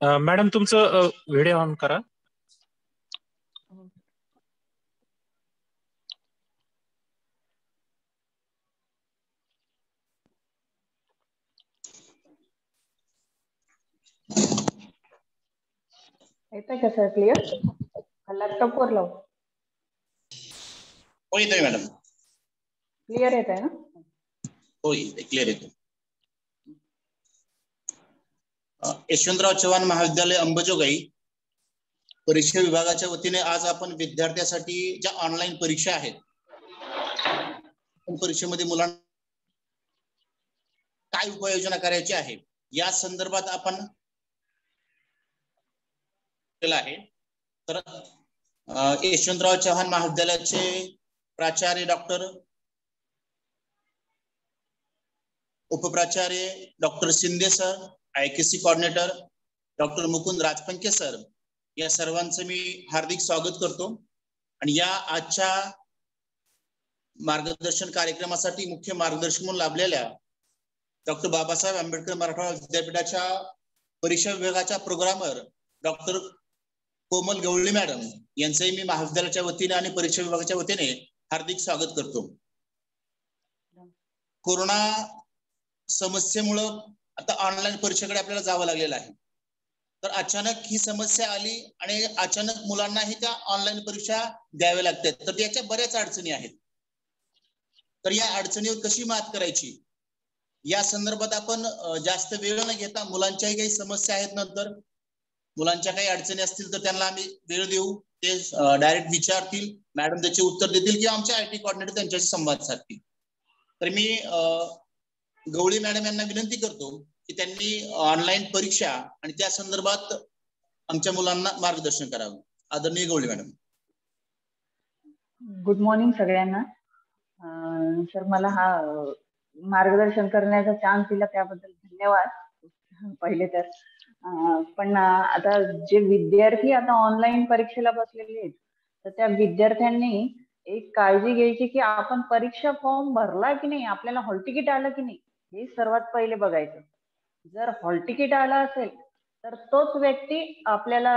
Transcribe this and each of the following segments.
Madam तुमचं video on करा. येतंय का सर क्लिअर? लॅपटॉप वर लाव. हो येतोय मॅडम. क्लिअर येत आहे ना? हो येते, क्लिअर येतो. यशवंतराव चव्हाण महाविद्यालय अंबाजोगाई परीक्षा विभागाच्या वतीने आज आपण विद्यार्थ्यांसाठी ज्या ऑनलाईन परीक्षा आहेत, परीक्षेमध्ये मुलांना काय उपाययोजना करायची आहे या संदर्भात आपण केला आहे. तर यशवंतराव चव्हाण महाविद्यालयाचे प्राचार्य डॉक्टर उपप्राचार्य doctor Shinde sir, IKC coordinator doctor Mukund Rajpanke sir या सर्वांचं मी हार्दिक स्वागत करतो आणि या आजच्या मार्गदर्शन कार्यक्रमासाठी मुख्य मार्गदर्शक म्हणून लाभलेल्या डॉक्टर बाबासाहेब आंबेडकर मराठवाडा विद्यापीठाच्या परीक्षा विभागाच्या प्रोग्रामर डॉक्टर कोमल गवळी मॅडम यांचंही मी महाविद्यालयाच्या वतीने आणि परीक्षा विभागाच्या वतीने हार्दिक स्वागत करतो। कोरोना समस्येमुळे आता ऑनलाईन परीक्षेकडे आपल्याला जावं लागलेलं आहे। तर अचानक ही समस्या आली आणि अचानक मुलांनाही त्या ऑनलाईन परीक्षा द्याव्या लागतात। तर याच्या बऱ्याच अडचणी आहेत। तर या अडचणीवर कशी मात करायची या संदर्भात आपण जास्त वेळ न घेता मुलांच्याही काही समस्या आहेत, नंतर मुलांच्या काही अडचणी असतील तर त्यांना आम्ही वेळ देऊ, ते डायरेक्ट विचारतील, मॅडम त्याचे उत्तर देतील किंवा आमचे IT कोऑर्डिनेटर त्यांच्याशी संवाद साधतील। तर मी गवळी मॅडम यांना विनंती करतो की त्यांनी ऑनलाईन परीक्षा आणि त्या संदर्भात आमच्या मुलांना मार्गदर्शन करावं। आदरणीय गवळी मॅडम। गुड मॉर्निंग सगळ्यांना। सर मला हा मार्गदर्शन करण्याचा चान्स दिला त्याबद्दल धन्यवाद पहिले तर। पण आता जे विद्यार्थी आता ऑनलाईन परीक्षेला बसलेले आहेत तर त्या विद्यार्थ्यांनी एक काळजी घ्यायची की आपण परीक्षा फॉर्म भरला की नाही, आपल्याला हॉल तिकीट आलं की नाही हे सर्वात पहिले बघायचं। जर हॉल तिकीट आलं असेल तर तोच व्यक्ती आपल्याला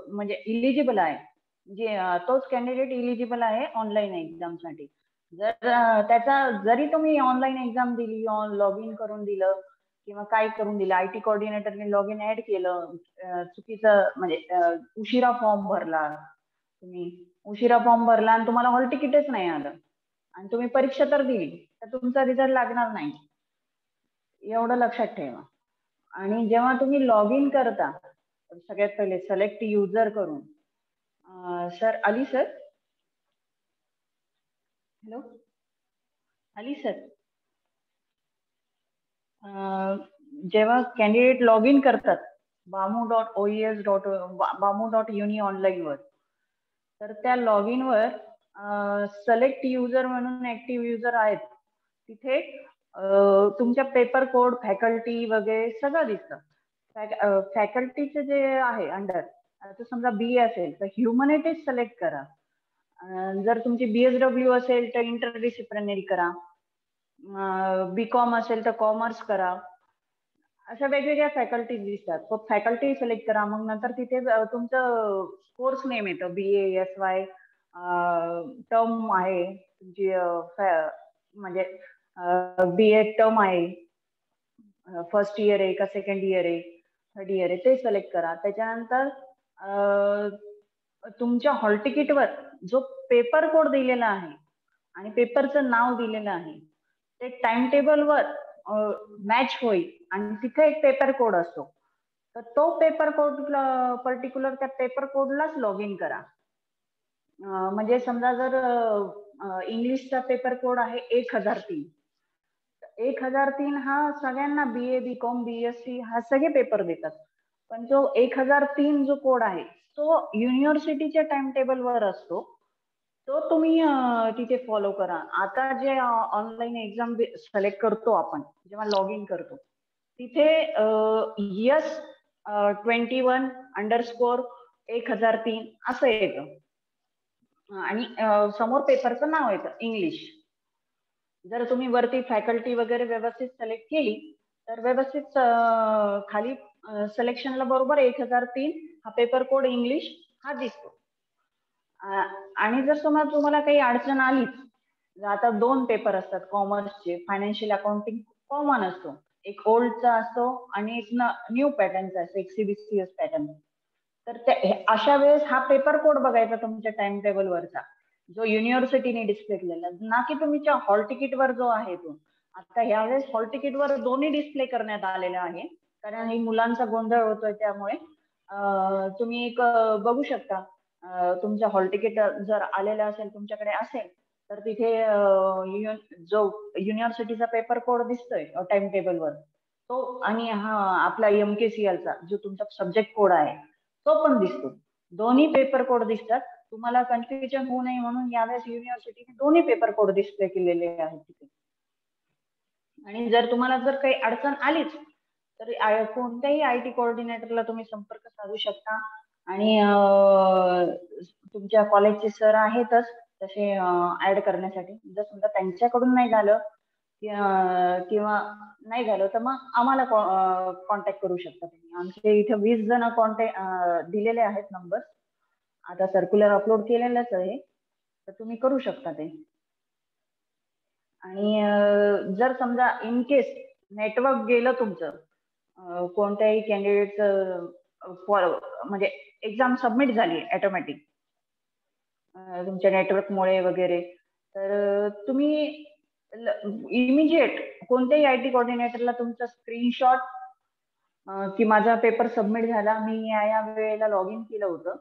म्हणजे इलिजिबल आहे, जे तोच कॅन्डिडेट इलिजिबल आहे ऑनलाईन एक्झाम साठी। जर त्याचा जरी तुम्ही ऑनलाईन एक्झाम दिली, लॉग इन करून दिलं किंवा काय करून दिलं, IT कोऑर्डिनेटरने लॉग इन ऍड केलं, चुकीचं म्हणजे उशिरा फॉर्म भरला, तुम्ही उशिरा फॉर्म भरला आणि तुम्हाला हॉल तिकीटच नाही आलं आणि तुम्ही परीक्षा तर दिली तर तुमचा रिझल्ट लागणार नाही, एवढं लक्षात ठेवा। आणि जेव्हा तुम्ही लॉग इन करता सगळ्यात पहिले सिलेक्ट युजर करून, sir Ali sir, hello Ali sir, जेव्हा कॅन्डिडेट लॉग इन करतात bamu.oes.bamu.uni ऑनलाईन वर, तर त्या लॉग इन वर सिलेक्ट युजर म्हणून ऍक्टिव्ह युजर आहेत, तिथे तुमच्या पेपर कोड, फॅकल्टी वगैरे सगळं दिसतं। फॅकल्टीचे जे आहे अंडर, तर समजा BA असेल तर ह्युमॅनिटीज सिलेक्ट करा, जर तुमची BSW असेल तर इंटरडिसिप्लिनरी करा, BCom असेल तर कॉमर्स करा, अशा वेगवेगळ्या फॅकल्टीज दिसतात। तो फॅकल्टी सिलेक्ट करा, मग नंतर तिथे तुमचं कोर्स नेम येतं, BA SY, टर्म आहे तुमची, म्हणजे BA टर्म आहे, फर्स्ट इयर आहे का सेकंड इयर आहे, थर्ड इयर आहे, ते सिलेक्ट करा। त्याच्यानंतर तुमच्या हॉल तिकीटवर जो पेपर कोड दिलेला आहे आणि पेपरचं नाव दिलेलं आहे ते टाइम टेबलवर मॅच होईल आणि तिथे एक पेपर कोड असतो, तर तो पेपर कोड पर्टिक्युलर त्या पेपर कोडलाच लॉग इन करा। म्हणजे समजा जर इंग्लिशचा पेपर कोड आहे 1003, 1003 हा सगळ्यांना BA BCom BSc हा सगळे पेपर देतात, पण जो 1003 जो कोड आहे तो युनिव्हर्सिटीच्या टाइम टेबलवर असतो, तो तुम्ही तिथे फॉलो करा। आता जे ऑनलाईन एक्झाम सिलेक्ट करतो आपण जेव्हा लॉग इन करतो तिथे YS21_1003 असं येतं आणि समोर पेपरचं नाव येतं इंग्लिश। जर तुम्ही वरती फॅकल्टी वगैरे व्यवस्थित सिलेक्ट केली तर व्यवस्थित खाली सिलेक्शनला बरोबर 1003 हा पेपर कोड इंग्लिश हा दिसतो। आणि जर तुम्हाला काही अडचण आलीच, आता 2 पेपर असतात कॉमर्सचे, फायनान्शियल अकाउंटिंग कॉमन असतो, एक ओल्डचा असतो आणि एक न्यू पॅटर्नचा असतो, एक CBCS पॅटर्न। तर अशा वेळेस हा पेपर कोड बघायचा तुमच्या टाइम टेबल वरचा, जो युनिव्हर्सिटीने डिस्प्ले केलेला, ना की तुमच्या हॉल तिकीटवर जो आहे तो। आता ह्यावेळेस हॉल तिकीटवर दोन्ही डिस्प्ले करण्यात आलेलं आहे, कारण ही मुलांचा गोंधळ होतोय, त्यामुळे तुम्ही एक बघू शकता, तुमचा हॉल तिकीट जर आलेला असेल, तुमच्याकडे असेल तर तिथे जो युनिव्हर्सिटीचा पेपर कोड दिसतोय टाइम टेबलवर तो, आणि हा आपला MKCLचा जो तुमचा सब्जेक्ट कोड आहे तो पण दिसतो। दोन्ही पेपर कोड दिसतात, तुम्हाला कन्फ्युजन होऊ नये म्हणून यावेळेस युनिव्हर्सिटीने दोन्ही पेपर कोड डिस्प्ले केलेले आहेत तिथे। आणि जर तुम्हाला जर काही अडचण आलीच तर कोणत्याही IT कोऑर्डिनेटरला तुम्ही संपर्क साधू शकता, आणि तुमच्या कॉलेजचे सर आहेतच तसे ऍड करण्यासाठी. जर समजा त्यांच्याकडून नाही झालं किंवा नाही झालं तर मग आम्हाला कॉन्टॅक्ट करू शकता तुम्ही. आमचे इथे 20 जण कॉन्टॅक्ट दिलेले आहेत नंबर. आता सर्क्युलर अपलोड केलेलंच आहे तर तुम्ही करू शकता ते. आणि जर समजा इन केस नेटवर्क गेलं तुमचं कोणत्याही कॅन्डिडेटचं म्हणजे एक्झाम सबमिट झाली ऑटोमॅटिक तुमच्या नेटवर्कमुळे वगैरे, तर तुम्ही इमिजिएट कोणत्याही IT कोऑर्डिनेटरला तुमचा स्क्रीनशॉट की माझा पेपर सबमिट झाला, मी या वेळेला लॉग इन केलं होतं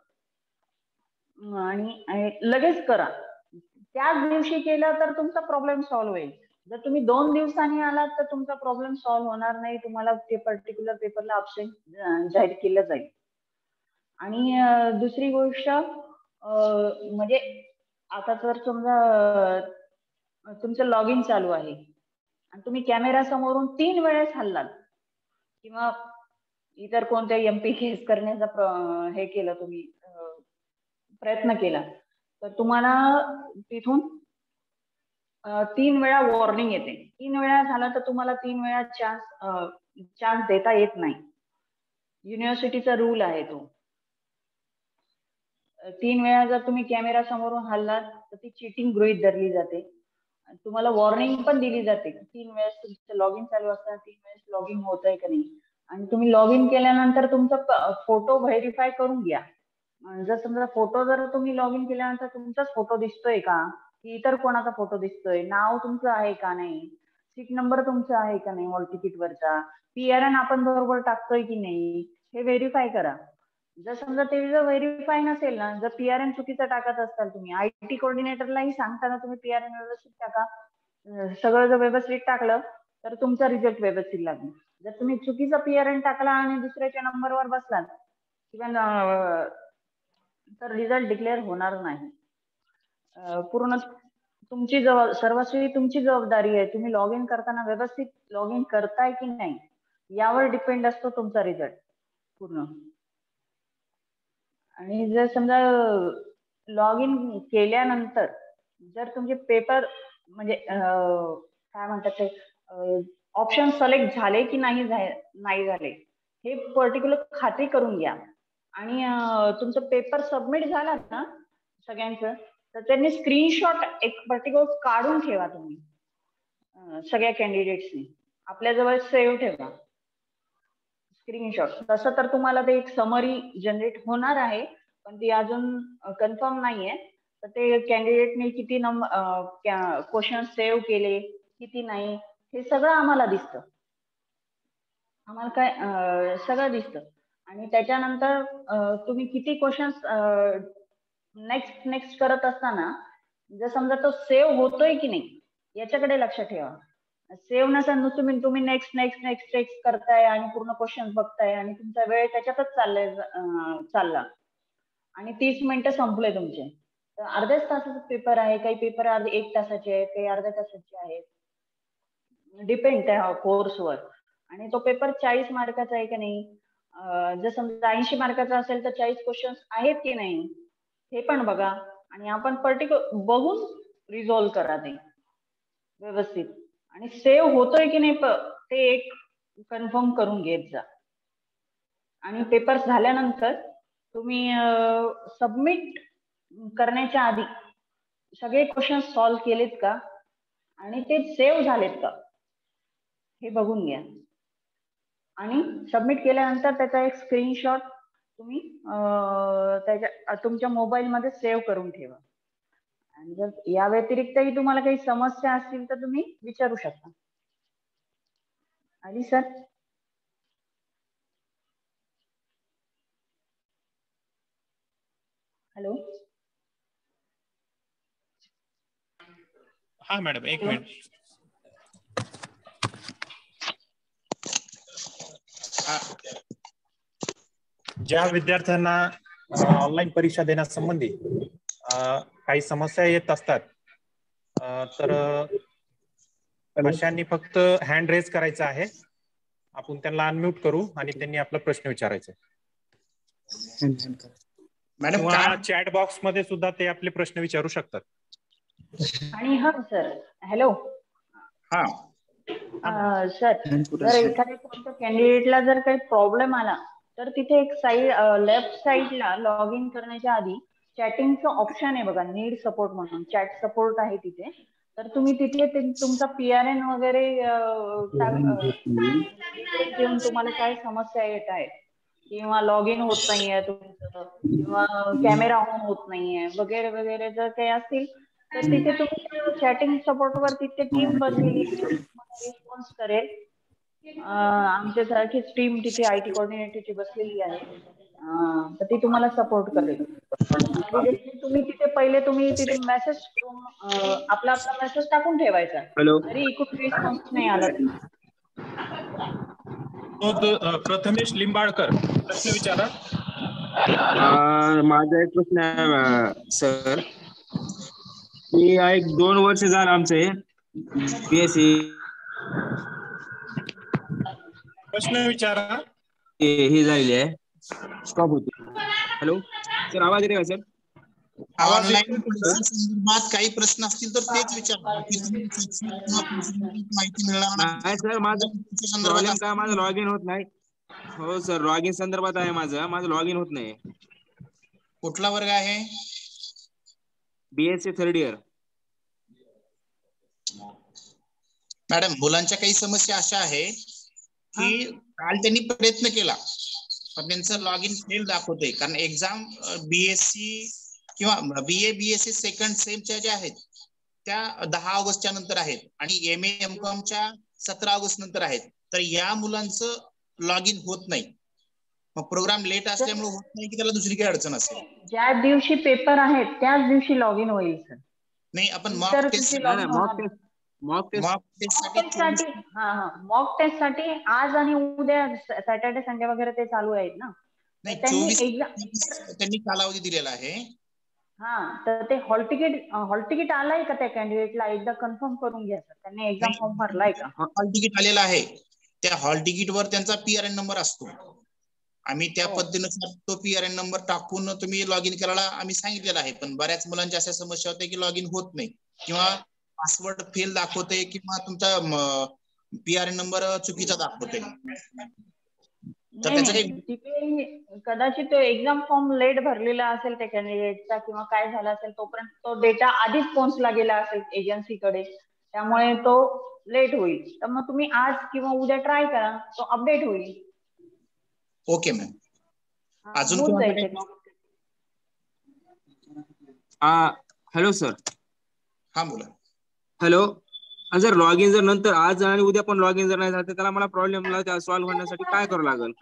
आणि लगेच करा. त्याच दिवशी केलं तर तुमचा प्रॉब्लेम सॉल्व्ह होईल. जर तुम्ही 2 दिवसांनी आलात तर तुमचा प्रॉब्लेम सॉल्व्ह होणार नाही. तुम्हाला ते पर्टिक्युलर पेपरला अब्सेंट जाहीर केलं जाईल. आणि दुसरी गोष्ट म्हणजे आता जर समजा तुमचं लॉग इन चालू आहे आणि तुम्ही कॅमेरा समोरून 3 वेळेस हल्लात किंवा इतर कोणत्याही MP केस करण्याचा हे केलं तुम्ही प्रयत्न केला तर तुम्हाला तिथून 3 वेळा वॉर्निंग येते. 3 वेळा झाला तर तुम्हाला 3 वेळा चान्स देता येत नाही. युनिव्हर्सिटीचा रूल आहे तो. 3 वेळा जर तुम्ही कॅमेरा समोरून हल्लात तर ती चिटिंग गृहीत धरली जाते. तुम्हाला वॉर्निंग पण दिली जाते की 3 वेळेस तुमचं लॉग इन चालू असताना 3 वेळेस लॉग इन होत आहे का नाही. आणि तुम्ही लॉग इन केल्यानंतर तुमचा फोटो व्हेरीफाय करून घ्या. जर समजा फोटो जर तुम्ही लॉग इन केल्यानंतर तुमचाच फोटो दिसतोय का की इतर कोणाचा फोटो दिसतोय, नाव तुमचं आहे का नाही, सीट नंबर तुमचा आहे का नाही हॉल तिकीटवरचा, PRN आपण बरोबर टाकतोय की नाही हे व्हेरीफाय करा. जर समजा ते जर व्हेरीफाय नसेल ना, जर PRN चुकीचं टाकत असाल तुम्ही, IT कोऑर्डिनेटरलाही सांगताना तुम्ही PRN व्यवस्थित टाका. सगळं जर व्यवस्थित टाकलं तर तुमचा रिझल्ट व्यवस्थित लागेल. जर तुम्ही चुकीचा PRN टाकला आणि दुसऱ्याच्या नंबरवर बसलात किंवा तर रिझल्ट डिक्लेअर होणार नाही. पूर्ण तुमची सर्वस्वी तुमची जबाबदारी आहे. तुम्ही लॉग इन करताना व्यवस्थित लॉग इन करताय की नाही यावर डिपेंड असतो तुमचा रिझल्ट पूर्ण. आणि जर समजा लॉग इन केल्यानंतर जर तुमचे पेपर म्हणजे काय म्हणतात ते ऑप्शन सिलेक्ट झाले की नाही झाले हे पर्टिक्युलर खात्री करून घ्या. आणि तुमचं पेपर सबमिट झाला ना सगळ्यांचं तर त्यांनी स्क्रीनशॉट एक पर्टिक्युलर काढून ठेवा तुम्ही. सगळ्या कॅन्डिडेट्सनी आपल्याजवळ सेव्ह ठेवा स्क्रीनशॉट. तसं तर तुम्हाला ते एक समरी जनरेट होणार आहे पण ती अजून कन्फर्म नाहीये. तर ते कॅन्डिडेटने किती क्वेश्चन सेव्ह केले किती नाही हे सगळं आम्हाला दिसतं. आम्हाला काय सगळं दिसतं. आणि त्याच्यानंतर तुम्ही किती क्वेश्चन्स नेक्स्ट करत असताना जर समजा तो सेव्ह होतोय की नाही याच्याकडे लक्ष ठेवा. सेव्ह नसेल तुम्ही नेक्स्ट करताय आणि पूर्ण क्वेश्चन बघताय आणि तुमचा वेळ त्याच्यातच चालला आणि 30 मिनिटं संपले तुमचे. तर अर्ध्याच तासाचा पेपर आहे. काही पेपर 1 तासाचे आहेत, काही अर्ध्या तासाचे आहेत. डिपेंड त्या कोर्सवर. आणि तो पेपर 40 मार्काचा आहे की नाही, जर समजा 80 मार्काचा असेल तर 40 क्वेश्चन्स आहेत की नाही हे पण बघा. आणि आपण पर्टिक्युलर बघून रिझॉल्व्ह करा ते व्यवस्थित. आणि सेव्ह होतोय की नाही ते एक कन्फर्म करून घेत जा. आणि पेपर झाल्यानंतर तुम्ही सबमिट करण्याच्या आधी सगळे क्वेश्चन सॉल्व्ह केलेत का आणि ते सेव्ह झालेत का हे बघून घ्या. आणि सबमिट केल्यानंतर त्याचा एक स्क्रीनशॉट तुम्ही तुमच्या मोबाईलमध्ये सेव्ह करून ठेवा. आणि जर या व्यतिरिक्तही तुम्हाला काही समस्या असतील तर तुम्ही विचारू शकता. आली सर? हॅलो. हा मॅडम एक मिनिट. ज्या विद्यार्थ्यांना ऑनलाईन परीक्षा देण्यासंबंधी काही समस्या येत असतात तर अशांनी फक्त हँड रेज करायचा आहे. आपण त्यांना अनम्यूट करू आणि त्यांनी आपला प्रश्न विचारायचा. मॅडम किंवा चॅट बॉक्स मध्ये सुद्धा ते आपले प्रश्न विचारू शकतात. आणि हा सर, हॅलो हा सर, जर एखाद्या कोणत्या कॅन्डिडेटला जर काही प्रॉब्लेम आला तर तिथे एक साईड लेफ्ट साईडला लॉग इन करण्याच्या आधी चॅटिंगचं ऑप्शन आहे बघा, नीड सपोर्ट म्हणून चॅट सपोर्ट आहे तिथे. तर तुम्ही तिथे तुमचा PRN वगैरे घेऊन तुम्हाला काय समस्या येत आहेत किंवा लॉग इन होत नाहीये तुमचं किंवा कॅमेरा ऑन होत नाहीये वगैरे वगैरे जर काही असतील तर तिथे तुम्ही चॅटिंग सपोर्ट वर तिथे टीम बसलेली रिस्पॉन्स करेल. आमच्यासारखीच टीम तिथे IT कोऑर्डिनेटरची बसलेली आहे. तर ती तुम्हाला सपोर्ट करेल. तुम्ही तिथे पहिले तिथे मेसेज आपला मेसेज टाकून ठेवायचा. हॅलो, तरी इकडून रिस्पॉन्स नाही आला तरी प्रथमेश लिंबाळकर प्रश्न विचारा. माझा एक प्रश्न आहे सर. मी एक 2 वर्ष झालं आमचे BSc प्रश्न विचारा. हे झालेली आहे, स्टॉप होते. हॅलो सर, आवाज येते का सर? ऑनलाईन संदर्भात काही प्रश्न असतील तर तेच विचारा. माहिती मिळणार नाही सर, माझं प्रॉब्लेम काय, माझं लॉग इन होत नाही. हो सर, लॉग इन संदर्भात आहे माझं लॉग इन होत नाही. कुठला वर्ग आहे? BSc 3rd year. मॅडम, मुलांच्या काही समस्या अशा आहे की काल त्यांनी प्रयत्न केला पण त्यांचं लॉग इन फेल दाखवतोय. कारण एक्झाम BSc किंवा BA BSc सेकंड सेमच्या ज्या आहेत त्या 10 ऑगस्टच्या नंतर आहेत आणि MA MCOMच्या 17 ऑगस्ट नंतर आहेत. तर या मुलांचं लॉग इन होत नाही. मग प्रोग्राम लेट असल्यामुळे होत नाही की त्याला दुसरी काही अडचण असेल? ज्या दिवशी पेपर आहेत त्याच दिवशी लॉग इन होईल सर. नाही, आपण मॉक टेस्ट साठी मॉक टेस्ट साठी आज आणि उद्या सॅटर्डे संडे वगैरे ते चालू आहेत ना. नाही, 24 त्यांनी कालावधी दिलेला आहे. तर ते हॉल तिकीट आलाय का त्या कॅन्डिडेटला? एकदा कन्फर्म करून घ्या सर. त्यांनी एक्झाम फॉर्म भरलाय का? हॉल तिकीट आलेला आहे. त्या हॉल तिकीट वर त्यांचा PRN नंबर असतो. आम्ही त्या पद्धतीनुसार तो PRN नंबर टाकून तुम्ही लॉग इन करायला आम्ही सांगितलेलं आहे. पण बऱ्याच मुलांच्या अशा समस्या होत्या की लॉग इन होत नाही किंवा पासवर्ड फेल दाखवते किंवा तुमचा PRN नंबर चुकीचा दाखवते. तर त्याचं काही तिथे कदाचित तो एक्झाम फॉर्म लेट भरलेला असेल त्या कॅन्डिडेटचा किंवा काय झालं असेल, तोपर्यंत तो डेटा आधीच पोहोचला गेला असेल एजन्सीकडे, त्यामुळे तो लेट होईल. तर मग तुम्ही आज किंवा उद्या ट्राय करा, तो अपडेट होईल. Okay ma'am. अजून हॅलो सर. हा बोला. हॅलो, जर लॉग इन जर नंतर आज आणि उद्या पण लॉग इन जर नाही झालं तर त्याला मला प्रॉब्लेमला सॉल्व्ह करण्यासाठी काय करावं लागेल?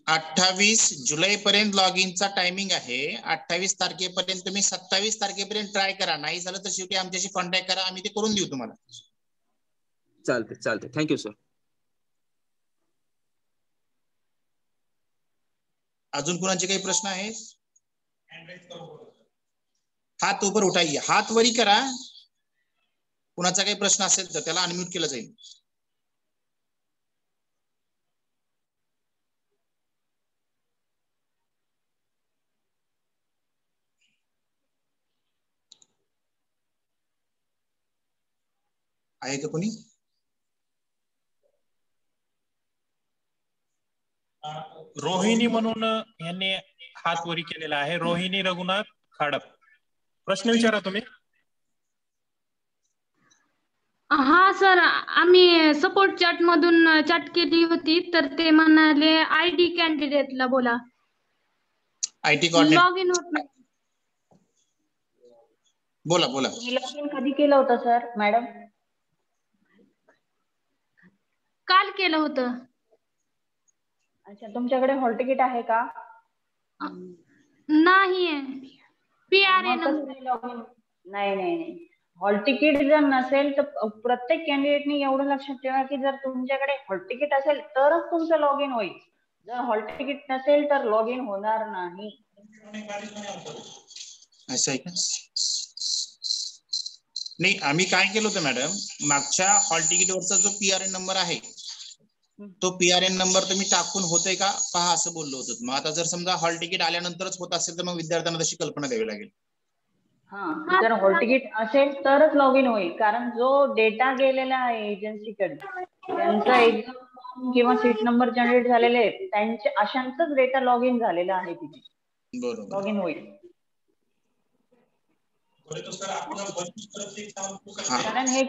28 जुलै पर्यंत लॉग इनचा टायमिंग आहे. 28 तारखेपर्यंत तुम्ही 27 तारखेपर्यंत ट्राय करा. नाही झालं तर शेवटी आमच्याशी कॉन्टॅक्ट करा, आम्ही ते करून देऊ तुम्हाला. चालते. Thank you sir. अजून कोणाचे काही प्रश्न आहेत? हात ऊपर उठाइए, हात वरी करा. कुणाचा काही प्रश्न असेल तर त्याला अनम्यूट केलं जाईल. आहे का कोणी? रोहिणी म्हणून यांनी हात वरी केलेला आहे. रोहिणी रघुनाथ खाडप, प्रश्न विचारा तुम्ही. हा सर, आम्ही सपोर्ट चॅट मधून चॅट केली होती तर ते म्हणाले ID कॅन्डिडेटला बोला. IT कोऑर्डिनेटर लॉग इन होत नाही. बोला. तुम्ही लॉग इन कधी केलं होतं सर मॅडम? काल केलं होतं. अच्छा, तुमच्याकडे हॉल तिकीट आहे का? नाही. PRN नाही. हॉल तिकीट जर नसेल तर प्रत्येक कॅन्डिडेटने एवढं लक्षात ठेवा की जर तुमच्याकडे हॉल तिकीट असेल तरच तुमचं लॉग इन होईल. जर हॉल तिकीट नसेल तर लॉग इन होणार नाही. असं आहे का? नाही, आम्ही काय केलं होतं मॅडम, मागच्या हॉल तिकीट वरचा जो PRN नंबर आहे तो PRN नंबर तुम्ही टाकून होतोय का पहा असं बोललो होतो. मग आता जर समजा हॉल तिकीट आल्यानंतरच होत असेल तर मग विद्यार्थ्यांना तशी कल्पना द्यावी लागेल. हा, जर हॉल तिकीट असेल तरच लॉग इन होईल, कारण जो डेटा गेलेला आहे एजन्सीकडे त्यांचा एक्झाम फॉर्म किंवा सीट नंबर जनरेट झालेले आहेत, त्यांचे अशांचाच डेटा लॉग इन झालेला आहे तिथे, बरोबर. लॉग इन होईल. कारण हे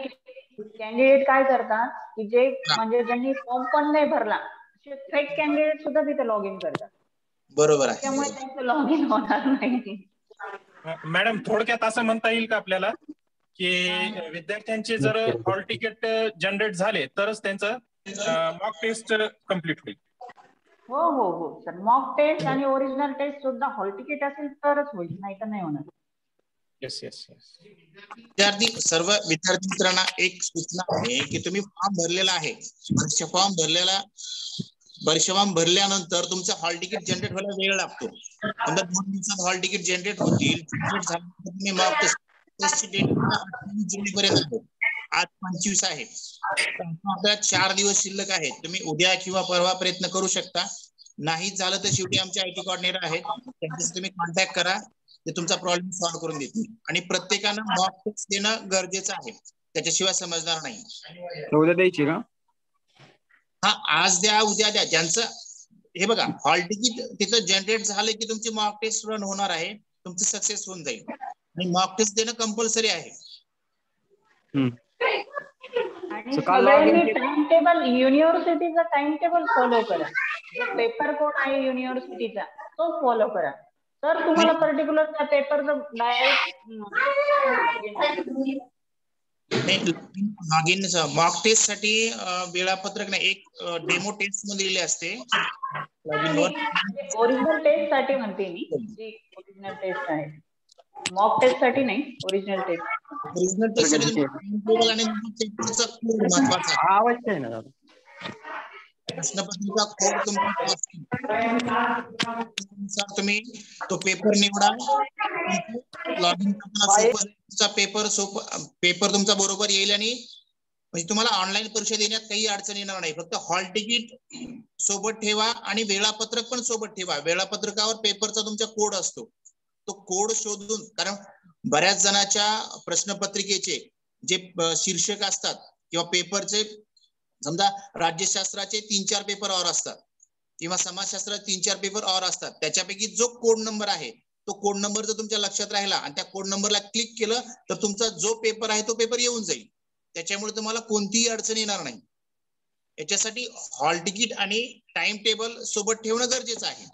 कॅन्डिडेट काय करतात की जे म्हणजे ज्यांनी फॉर्म पण नाही भरला असे फेक कॅन्डिडेट सुद्धा तिथे लॉग इन करतात. बरोबर आहे. त्यामुळे त्यांचं लॉग इन होणार नाही. मॅडम थोडक्यात असं म्हणता येईल का आपल्याला की विद्यार्थ्यांचे जर हॉल तिकीट जनरेट झाले तरच त्यांचं मॉक टेस्ट कम्प्लीट होईल? हो हो हो सर, मॉक टेस्ट आणि ओरिजिनल टेस्ट सुद्धा हॉल तिकीट असेल तरच होईल, नाही तर नाही होणार. Yes yes yes. सर्व विद्यार्थी मित्रांना एक सूचना आहे की तुम्ही फॉर्म भरलेला आहे, परीक्षा फॉर्म भरल्यानंतर तुमचं हॉल तिकीट जनरेट व्हायला वेळ लागतो. समजा 2 दिवसात हॉल तिकीट जनरेट होतील. जनरेट झाल्यानंतर तुम्ही मॉक टेस्टची डेट 28 जुलैपर्यंत आहे. आज 25 आहे. आपल्याला 4 दिवस शिल्लक आहेत. तुम्ही उद्या किंवा परवा प्रयत्न करू शकता. नाही झालं तर शेवटी आमचे IT कोऑर्डिनेटर आहेत, त्यांच्याशी तुम्ही कॉन्टॅक्ट करा, ते तुमचा प्रॉब्लेम सॉल्व्ह करून देतील. आणि प्रत्येकानं मॉक टेस्ट देणं गरजेचं आहे, त्याच्याशिवाय समजणार नाही. उद्या द्यायची का? हा, आज द्या उद्या द्या. ज्यांचं हे बघा हॉल तिकीट तिथं जनरेट झालं की तुमची मॉक टेस्ट रन होणार आहे, तुमचं सक्सेस होऊन जाईल. आणि मॉक टेस्ट देणं कंपल्सरी आहे. आणि सगळ्यांनी टाइम टेबल, युनिव्हर्सिटीचा टाइम टेबल फॉलो करा. जो पेपर कोड आहे युनिव्हर्सिटीचा तो फॉलो करा, तर तुम्हाला पर्टिक्युलर त्या पेपरचं डायरेक्ट लॉगिन मॉक टेस्ट साठी वेळापत्रक नाही, एक डेमो टेस्ट मध्ये दिलेली असते लॉगिन वर. ओरिजिनल टेस्ट साठी म्हणते मी, जी ओरिजिनल टेस्ट आहे, मॉक टेस्ट साठी नाही, ओरिजिनल टेस्ट. ओरिजिनल टेस्ट साठी टेबल आणि पेपरचा कोड महत्वाचा आहे. आवाज काय ना प्रश्नपत्रिका कोड तुमचा तुम्ही तो पेपर निवडा. लॉगिन करताना पेपर तुमचा बरोबर येईल आणि म्हणजे तुम्हाला ऑनलाईन परीक्षा देण्यात काही अडचण येणार नाही. फक्त हॉल तिकीट सोबत ठेवा आणि वेळापत्रक पण सोबत ठेवा. वेळापत्रकावर पेपरचा तुमचा कोड असतो, तो कोड शोधून, कारण बऱ्याच जणांच्या प्रश्नपत्रिकेचे जे शीर्षक असतात किंवा पेपरचे समजा राज्यशास्त्राचे 3-4 पेपर और असतात किंवा समाजशास्त्राचे 3-4 पेपर और असतात, त्याच्यापैकी जो कोड नंबर आहे तो कोड नंबर जर तुमच्या लक्षात राहिला आणि त्या कोड नंबरला क्लिक केलं तर तुमचा जो पेपर आहे तो पेपर येऊन जाईल. त्याच्यामुळे तुम्हाला कोणतीही अडचण येणार नाही. याच्यासाठी हॉल तिकीट आणि टाइम टेबल सोबत ठेवणं गरजेचं आहे.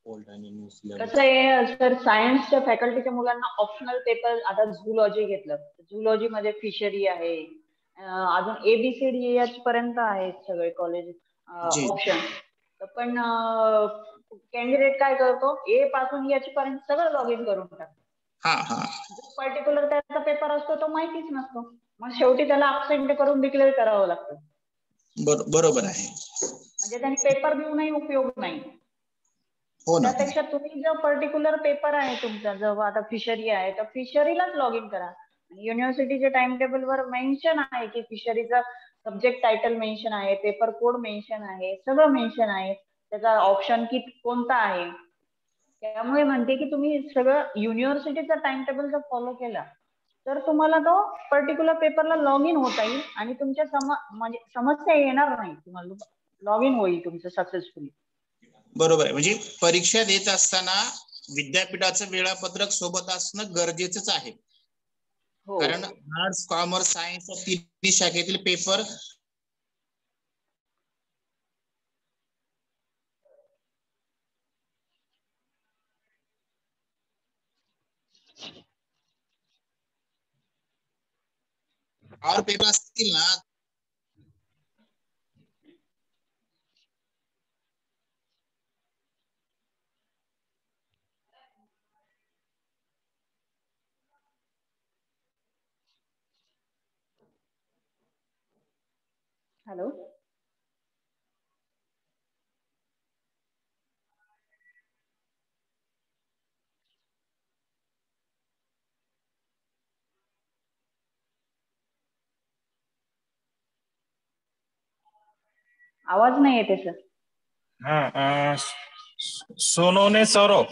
कसं आहे सर, सायन्सच्या फॅकल्टीच्या मुलांना ऑप्शनल पेपर, आता झूलॉजी घेतलं, झूलॉजी मध्ये फिशरी आहे, अजून ABCD पर्यंत आहेत सगळे कॉलेज ऑप्शन. पण कॅन्डिडेट काय करतो, A पासून H पर्यंत सगळं लॉग इन करून टाकतो. पर्टिक्युलर त्याचा पेपर असतो तो माहितीच नसतो, मग शेवटी त्याला अब्सेंट करून डिक्लेअर करावं लागतं. बरोबर आहे. म्हणजे त्यांनी पेपर देऊनही उपयोग नाही. त्यापेक्षा तुम्ही जो पर्टिक्युलर पेपर आहे तुमचा, जो आता फिशरी आहे तर फिशरीलाच लॉग इन करा. युनिव्हर्सिटीच्या टाइम टेबल वर मेन्शन आहे की फिशरीचा सब्जेक्ट टायटल मेन्शन आहे, पेपर कोड मेन्शन आहे, सगळं मेन्शन आहे, त्याचा ऑप्शन की कोणता आहे. त्यामुळे म्हणते की तुम्ही सगळं युनिव्हर्सिटीचा टाइम टेबल जर फॉलो केला तर तुम्हाला तो पर्टिक्युलर पेपरला लॉग इन होता येईल आणि तुमच्या म्हणजे समस्या येणार नाही, तुम्हाला लॉग इन होईल तुमचं सक्सेसफुली. बरोबर आहे. म्हणजे परीक्षा देत असताना विद्यापीठाचं वेळापत्रक सोबत असणं गरजेचंच आहे. कारण आर्ट्स, कॉमर्स, सायन्स या तिन्ही शाखेतील पेपर और पेपर असतील ना, हॅलो आवाज नाही येते सर. हा सोनोने सौरव,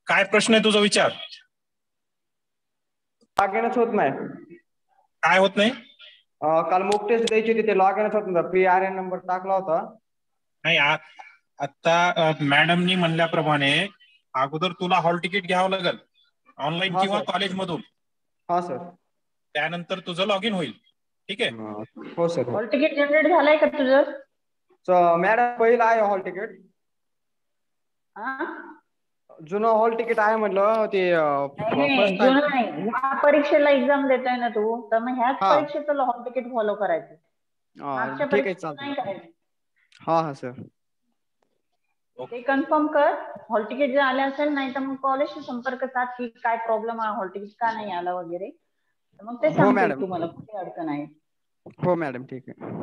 काय प्रश्न आहे तुझा? विचार. लॉग इनच होत नाही. काय होत नाही? काल मॉक टेस्ट द्यायची होती, ते लॉग इनच होत नव्हतं. PRN नंबर टाकला होता. नाही, आता मॅडमनी म्हणल्याप्रमाणे अगोदर तुला हॉल तिकीट घ्यावं लागेल ऑनलाईन किंवा कॉलेजमधून. हा सर. त्यानंतर तुझं लॉग इन होईल. ठीक आहे. हो सर. हॉल तिकीट जनरेट झालंय का तुझं? मॅडम पहिलं आहे हॉल तिकीट. जुनं हॉल तिकीट आहे म्हटलं ते. नाही जुनं नाही, ह्या परीक्षेला एक्झाम देतोय ना तू, तर मग ह्याच हा. परीक्षेचं हॉल तिकीट फॉलो करायचं. मागच्या ठीक आहे, परीक्षेत नाही चालतं. करायचं. हा सर. ते कन्फर्म कर. हॉल तिकीट जर आले असेल, नाही तर मग कॉलेजशी संपर्क साध की काय प्रॉब्लेम आहे, हॉल तिकीट का नाही आला वगैरे. मग ते हो सांगतील मॅडम. तुम्हाला कुठे अडचण आहे. हो मॅडम, ठीक आहे.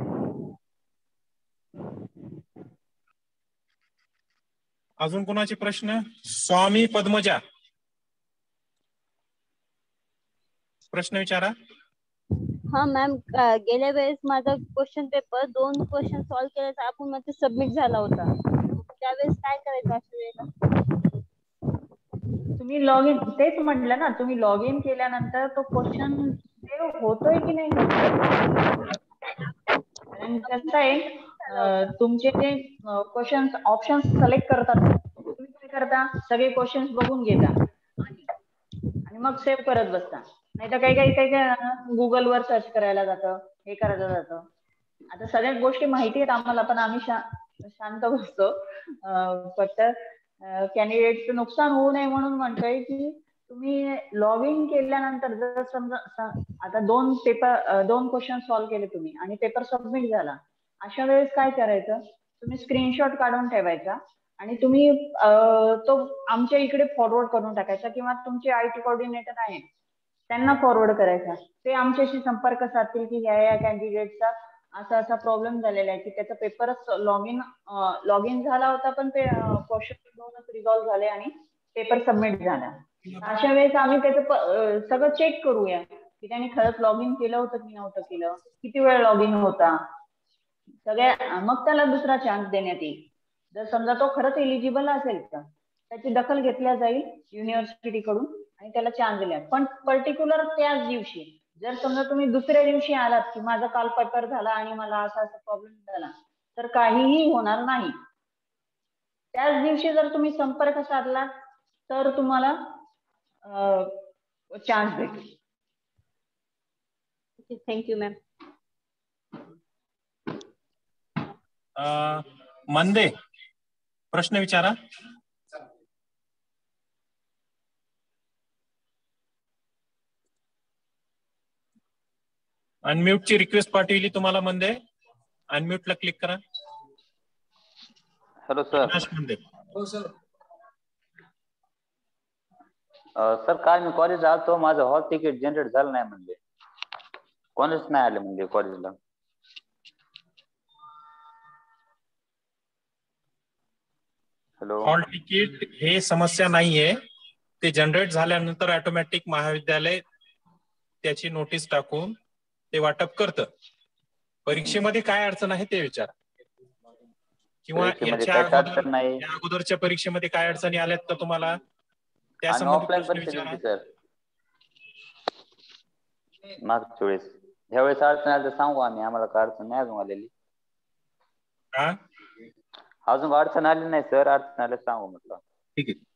अजून कोणाचे प्रश्न? स्वामी पद्मजा, प्रश्न विचारा. हा मॅम, गेल्या वेळेस माझा क्वेश्चन पेपर 2 क्वेश्चन सॉल्व्ह केल्याचा आपण मध्ये सबमिट झाला होता. त्यावेळेस काय करायचं अशा वेळेला? तुम्ही लॉग इन, तेच म्हटलं ना, तुम्ही लॉग इन केल्यानंतर तो क्वेश्चन सेव्ह होतोय की नाही होत ते बघा. कारण कसं आहे, तुमचे जे क्वेश्चन ऑप्शन सिलेक्ट करतात, तुम्ही काय करता, सगळे क्वेश्चन बघून घेता आणि मग सेव्ह करत बसता. नाही तर काही गुगलवर सर्च करायला जातं, हे करायला जातं. आता सगळ्या गोष्टी माहिती आहेत आम्हाला, पण आम्ही शांत बसतो. फक्त कॅन्डिडेटचं नुकसान होऊ नये म्हणून म्हणतोय की तुम्ही लॉग इन केल्यानंतर जर समजा आता 2 क्वेश्चन सॉल्व्ह केले तुम्ही आणि पेपर सबमिट झाला, अशा वेळेस काय करायचं, तुम्ही स्क्रीनशॉट काढून ठेवायचा आणि तुम्ही तो आमच्या इकडे फॉरवर्ड करून टाकायचा, किंवा तुमचे IT कोऑर्डिनेटर आहेत त्यांना फॉरवर्ड करायचा. ते आमच्याशी संपर्क साधतील की या कॅन्डिडेटचा असा प्रॉब्लेम झालेला आहे की त्याचा पेपरच लॉग इन झाला होता, पण ते क्वेश्चन 2च रिझॉल्व्ह झाले आणि पेपर सबमिट झाला. अशा वेळेस आम्ही त्याचं सगळं चेक करूया की त्याने खरंच लॉग इन केलं होतं की नव्हतं केलं, किती वेळ लॉग इन होता, सगळ्या, मग त्याला दुसरा चान्स देण्यात येईल. जर समजा तो खरंच एलिजिबल असेल तर त्याची दखल घेतल्या जाईल युनिव्हर्सिटी कडून आणि त्याला चान्स दिला. पण पर्टिक्युलर त्याच दिवशी, जर समजा तुम्ही दुसऱ्या दिवशी आलात की माझा काल पेपर झाला आणि मला असा प्रॉब्लेम झाला, तर काहीही होणार नाही. त्याच दिवशी जर तुम्ही संपर्क साधला तर तुम्हाला चान्स भेटेल. Thank you ma'am. मंदे, प्रश्न विचारा. अनम्यूट ची रिक्वेस्ट पाठवली तुम्हाला मंदे, अनम्यूट ला क्लिक करा. Hello sir. मंदे. हो सर. सर काल मी कॉलेज आलतो, माझं हॉल तिकीट जनरेट झालं नाही म्हणजे, कोणीच नाही आले म्हणजे कॉलेजला. हॉल तिकीट हे समस्या नाहीये, ते जनरेट झाल्यानंतर ऑटोमॅटिक महाविद्यालय त्याची नोटीस टाकून ते वाटप करतं. परीक्षेमध्ये काय अडचण आहे ते विचारा, किंवा याच्या अगोदरच्या परीक्षेमध्ये काय अडचणी आल्यात का तुम्हाला, त्या ऑफलाईन परीक्षा दिली सर मागच्या वेळेस. ह्या वेळेस अडचण आली तर सांगू आम्ही, आम्हाला काय अडचण नाही अजून आलेली. अजून अडचण आली नाही सर, अडचण आली सांगू म्हटलं. ठीक आहे.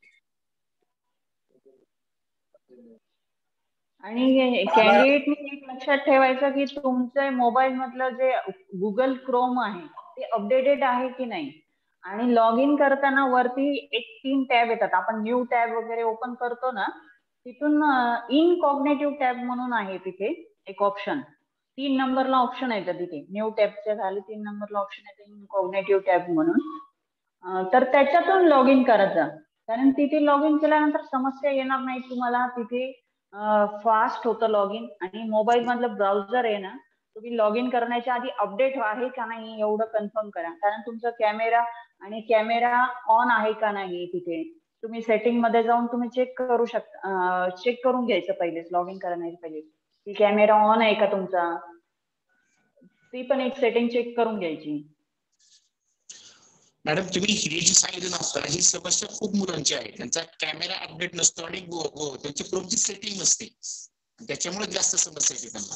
आणि कॅन्डिडेटने एक लक्षात ठेवायचं की तुमच्या मोबाईल मधलं जे गुगल क्रोम आहे ते अपडेटेड आहे की नाही. आणि लॉग इन करताना वरती एक 3 टॅब येतात, आपण न्यू टॅब वगैरे ओपन करतो ना, तिथून इनकॉग्नेटिव्ह टॅब म्हणून आहे तिथे एक ऑप्शन, 3 नंबरला ऑप्शन येतं तिथे. न्यू टॅबच्या खाली 3 नंबरला ऑप्शन येतं इनकॉग्नेटिव्ह टॅब म्हणून. तर त्याच्यातून लॉग इन करायचं, कारण तिथे लॉग इन केल्यानंतर समस्या येणार नाही तुम्हाला. तिथे फास्ट होतं लॉग इन, आणि मोबाईल मधलं ब्राउझर आहे ना, तुम्ही लॉग इन करण्याच्या आधी अपडेट आहे का नाही एवढं कन्फर्म करा. कारण तुमचा कॅमेरा ऑन आहे का नाही तिथे तुम्ही सेटिंग मध्ये जाऊन तुम्ही चेक करू शकता. चेक करून घ्यायचं पहिलेच, लॉग इन करण्याच्या पहिले की कॅमेरा ऑन आहे का तुमचा, ती पण एक सेटिंग चेक करून घ्यायची. मॅडम तुम्ही हे जी सांगितलं नसतं, ही समस्या खूप मुलांची आहे. त्यांचा कॅमेरा अपडेट नसतो आणि त्यांची क्रोमची सेटिंग नसते, त्याच्यामुळे जास्त समस्या येते त्यांना.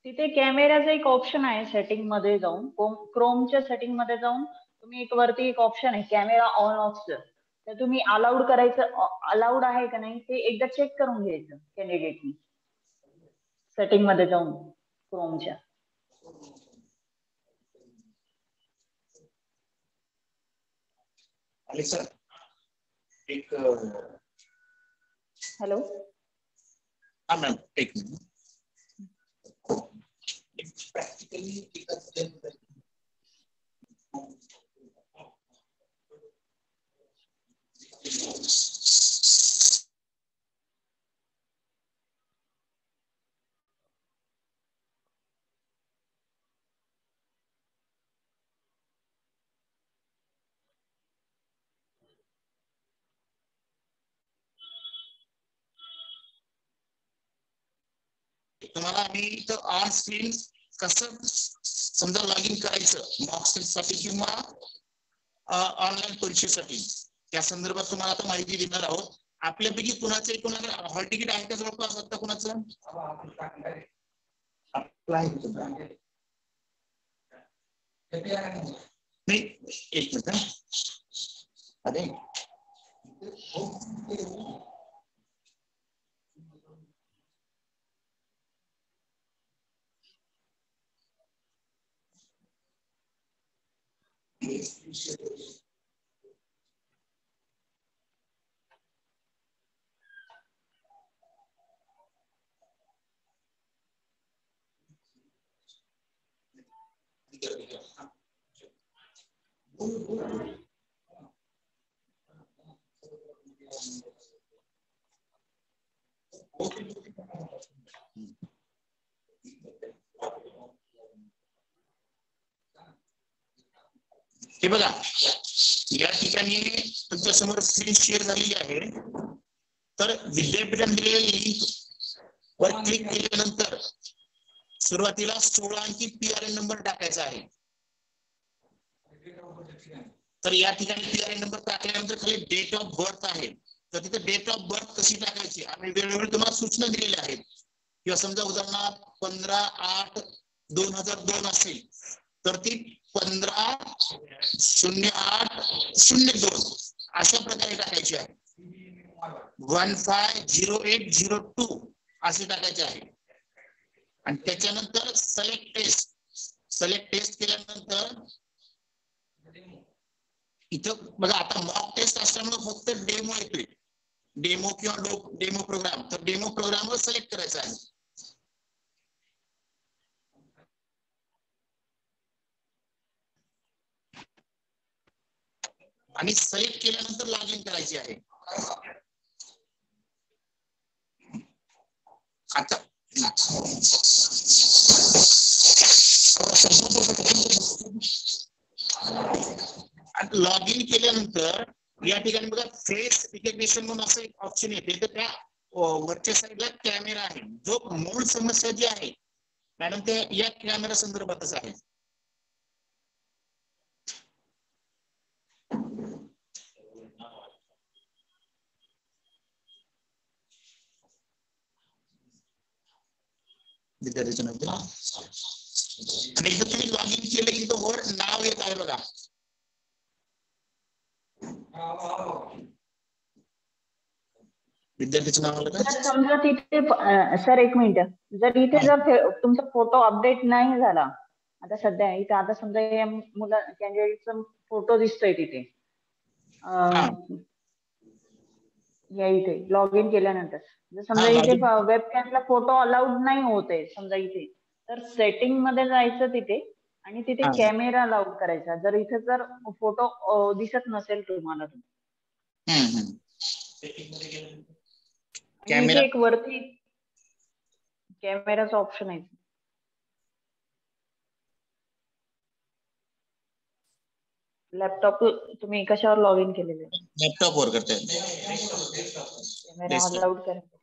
तिथे कॅमेराचं एक ऑप्शन आहे सेटिंग मध्ये जाऊन, क्रोमच्या सेटिंग मध्ये जाऊन तुम्ही एक वरती एक ऑप्शन आहे कॅमेरा ऑन ऑफचं, तर तुम्ही अलाउड करायचं, अलाउड आहे का नाही ते एकदा चेक करून घ्यायचं कॅन्डिडेटनी सेटिंग मध्ये जाऊन क्रोमच्या. सर एक हॅलो, हा मॅम एक मिनिट. प्रॅक्टिकली तुम्हाला आम्ही इथं ऑन स्क्रीन कसं समजा लॉग इन करायचं मॉक साठी किंवा ऑनलाईन परीक्षेसाठी, त्या संदर्भात तुम्हाला आता माहिती देणार आहोत. आपल्यापैकी कुणाचं कोणाला हॉल तिकीट आहे का जवळपास आता कुणाचं? नाही एक मिनिट. अरे हे बघा या ठिकाणी तुमच्या समोर स्क्रीन शेअर झालेली आहे. तर विद्यापीठाने दिलेल्या लिंक वर क्लिक केल्यानंतर सुरुवातीला 16 अंकी PRN नंबर टाकायचा आहे. तर या ठिकाणी PRN नंबर टाकल्यानंतर खाली डेट ऑफ बर्थ आहे, तर तिथे डेट ऑफ बर्थ कशी टाकायची आम्ही वेळोवेळी तुम्हाला सूचना दिलेल्या आहेत. किंवा समजा उदाहरणार्थ 15/8/2002 असेल तर ती 15/08/02 अशा प्रकारे टाकायची आहे. 150802 असे टाकायचे आहे. आणि त्याच्यानंतर सिलेक्ट टेस्ट केल्यानंतर इथं बघा आता मॉक टेस्ट असल्यामुळे फक्त डेमो येतोय, डेमो किंवा डेमो प्रोग्राम, तर डेमो प्रोग्रामवर सिलेक्ट करायचा आहे. आणि सिलेक्ट केल्यानंतर लॉग इन करायची आहे. आता लॉग इन केल्यानंतर या ठिकाणी बघा फेस रिकग्निशन म्हणून असं एक ऑप्शन येते, तर त्या वरच्या साईडला कॅमेरा आहे. जो मूळ समस्या जी आहे मॅडम ते या कॅमेरा संदर्भातच आहे. विद्यार्थ्याच्या नंतर आणि इथं तुम्ही लॉग इन केलं की इथं वर नाव येत आहे बघा. विद्यार्थ्याचं नाव आलं का? समजा तिथे सर एक मिनिट, जर इथे जर तुमचा फोटो अपडेट नाही झाला, आता सध्या इथे आता समजा या मुला कॅन्डिडेटचा फोटो दिसतोय तिथे या इथे लॉग इन केल्यानंतर, जर समजा इथे वेबकॅमला फोटो अलाउड नाही होते समजा इथे, तर सेटिंग मध्ये जायचं तिथे आणि तिथे कॅमेरा अलाउड करायचा. जर इथे जर फोटो दिसत नसेल तुम्हाला, इथे एक वरती कॅमेराचा ऑप्शन आहे. लॅपटॉप तुम्ही कशावर लॉग इन केलेले? लॅपटॉप वर करताय. कॅमेरा अलाउड करायचा.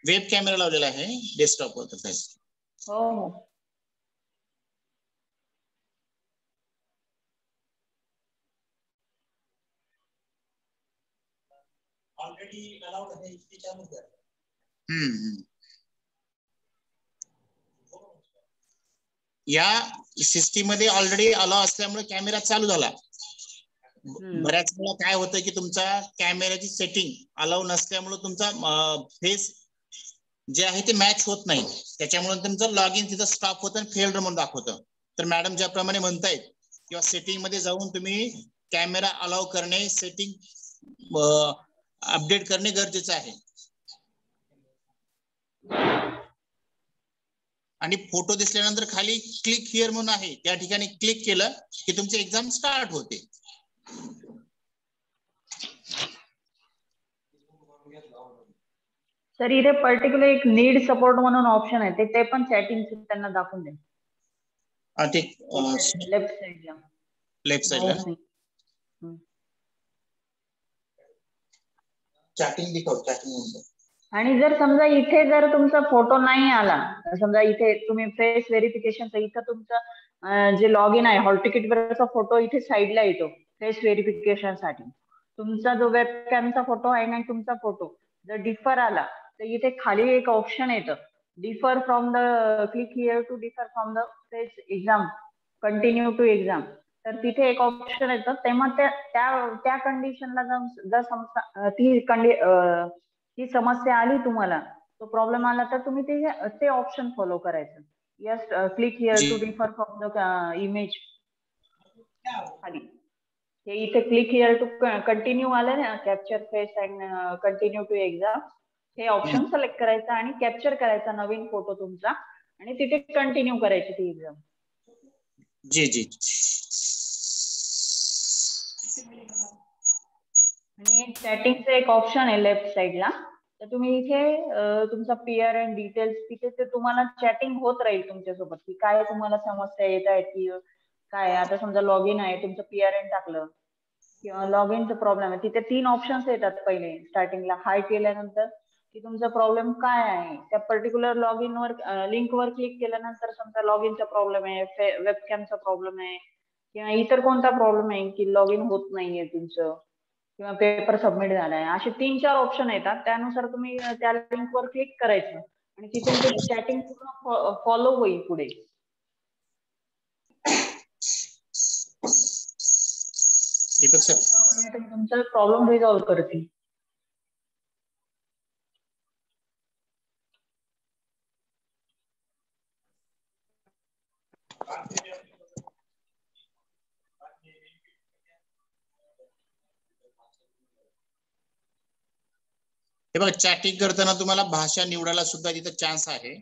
वेब कॅमेरा लावलेला आहे डेस्कटॉप वर करताय. हो हो. ऑलरेडी अलाउड आहे त्याच्यामध्ये. हम्म. या सिस्टीम मध्ये ऑलरेडी अलाउ असल्यामुळे कॅमेरा चालू झाला. बऱ्याच वेळा काय होतं की तुमचा कॅमेराची सेटिंग अलाउ नसल्यामुळे तुमचा फेस जे आहे ते मॅच होत नाही, त्याच्यामुळे तुमचं लॉग इन तिथं स्टॉप होतं आणि फेल्ड म्हणून दाखवतं. तर मॅडम ज्याप्रमाणे म्हणतायत किंवा सेटिंग मध्ये जाऊन तुम्ही कॅमेरा अलाउ करणे, सेटिंग अपडेट करणे गरजेचं आहे. आणि फोटो दिसल्यानंतर खाली क्लिक हिअर म्हणून आहे, त्या ठिकाणी क्लिक केलं की तुमची एक्झाम स्टार्ट होते. सर इथे पर्टिक्युलर एक नीड सपोर्ट म्हणून ऑप्शन आहे, ते पण चॅटिंग त्यांना दाखवून द्या. लेफ्ट साइडला. लेफ्ट साइडला चॅटिंग दिखव, चॅटिंग. आणि जर समजा इथे जर तुमचा फोटो नाही आला, समजा इथे तुम्ही फेस व्हेरिफिकेशनचा इथं तुमचं जे लॉग इन आहे हॉल तिकीट वरचा फोटो इथे साईडला येतो फेस व्हेरिफिकेशन साठी. तुमचा जो वेबकॅमचा फोटो आहे ना, तुमचा फोटो जर डिफर आला तर इथे खाली एक ऑप्शन येतं, defer from the click here to defer from the face exam, continue to exam. तर तिथे एक ऑप्शन येतं, तेव्हा त्या कंडिशनला जर समजा ती समस्या आली तुम्हाला, तो प्रॉब्लेम आला तर तुम्ही ते ऑप्शन फॉलो करायचं. Yes click here to defer from the image खाली. हे इथे क्लिक हिअर टू कंटिन्यू आलं ना, capture face and continue to exam, हे ऑप्शन सिलेक्ट करायचं आणि कॅप्चर करायचा नवीन फोटो तुमचा आणि तिथे कंटिन्यू करायची ती एक्झाम. जी जी. आणि चॅटिंगचं एक ऑप्शन आहे लेफ्ट साइडला, तर तुम्ही इथे तुमचा पीआर एंड डिटेल्स, तिथे ते तुम्हाला चॅटिंग होत राहील तुमच्यासोबत की काय तुम्हाला समस्या येत आहेत की काय. आता समजा लॉग इन आहे, तुमचं पीआर एन टाकलं किंवा लॉग इनचा प्रॉब्लेम आहे, तिथे 3 ऑप्शन्स येतात पहिले स्टार्टिंगला. हाय केल्यानंतर की तुमचा प्रॉब्लेम काय आहे, त्या पर्टिक्युलर लॉग इन वर लिंक वर क्लिक केल्यानंतर समजा लॉग इनचा प्रॉब्लेम आहे, वेबकॅमचा प्रॉब्लेम आहे किंवा इतर कोणता प्रॉब्लेम आहे की लॉग इन होत नाहीये तुमचं किंवा पेपर सबमिट झालाय, असे 3-4 ऑप्शन येतात. त्यानुसार तुम्ही त्या लिंक वर क्लिक करायचं आणि तिथून ते चॅटिंग पूर्ण फॉलो होईल पुढे. तुमचा प्रॉब्लेम रिझॉल्व्ह करतील. हे बघा, चॅटिंग करताना तुम्हाला भाषा निवडायला सुद्धा तिथे चान्स आहे.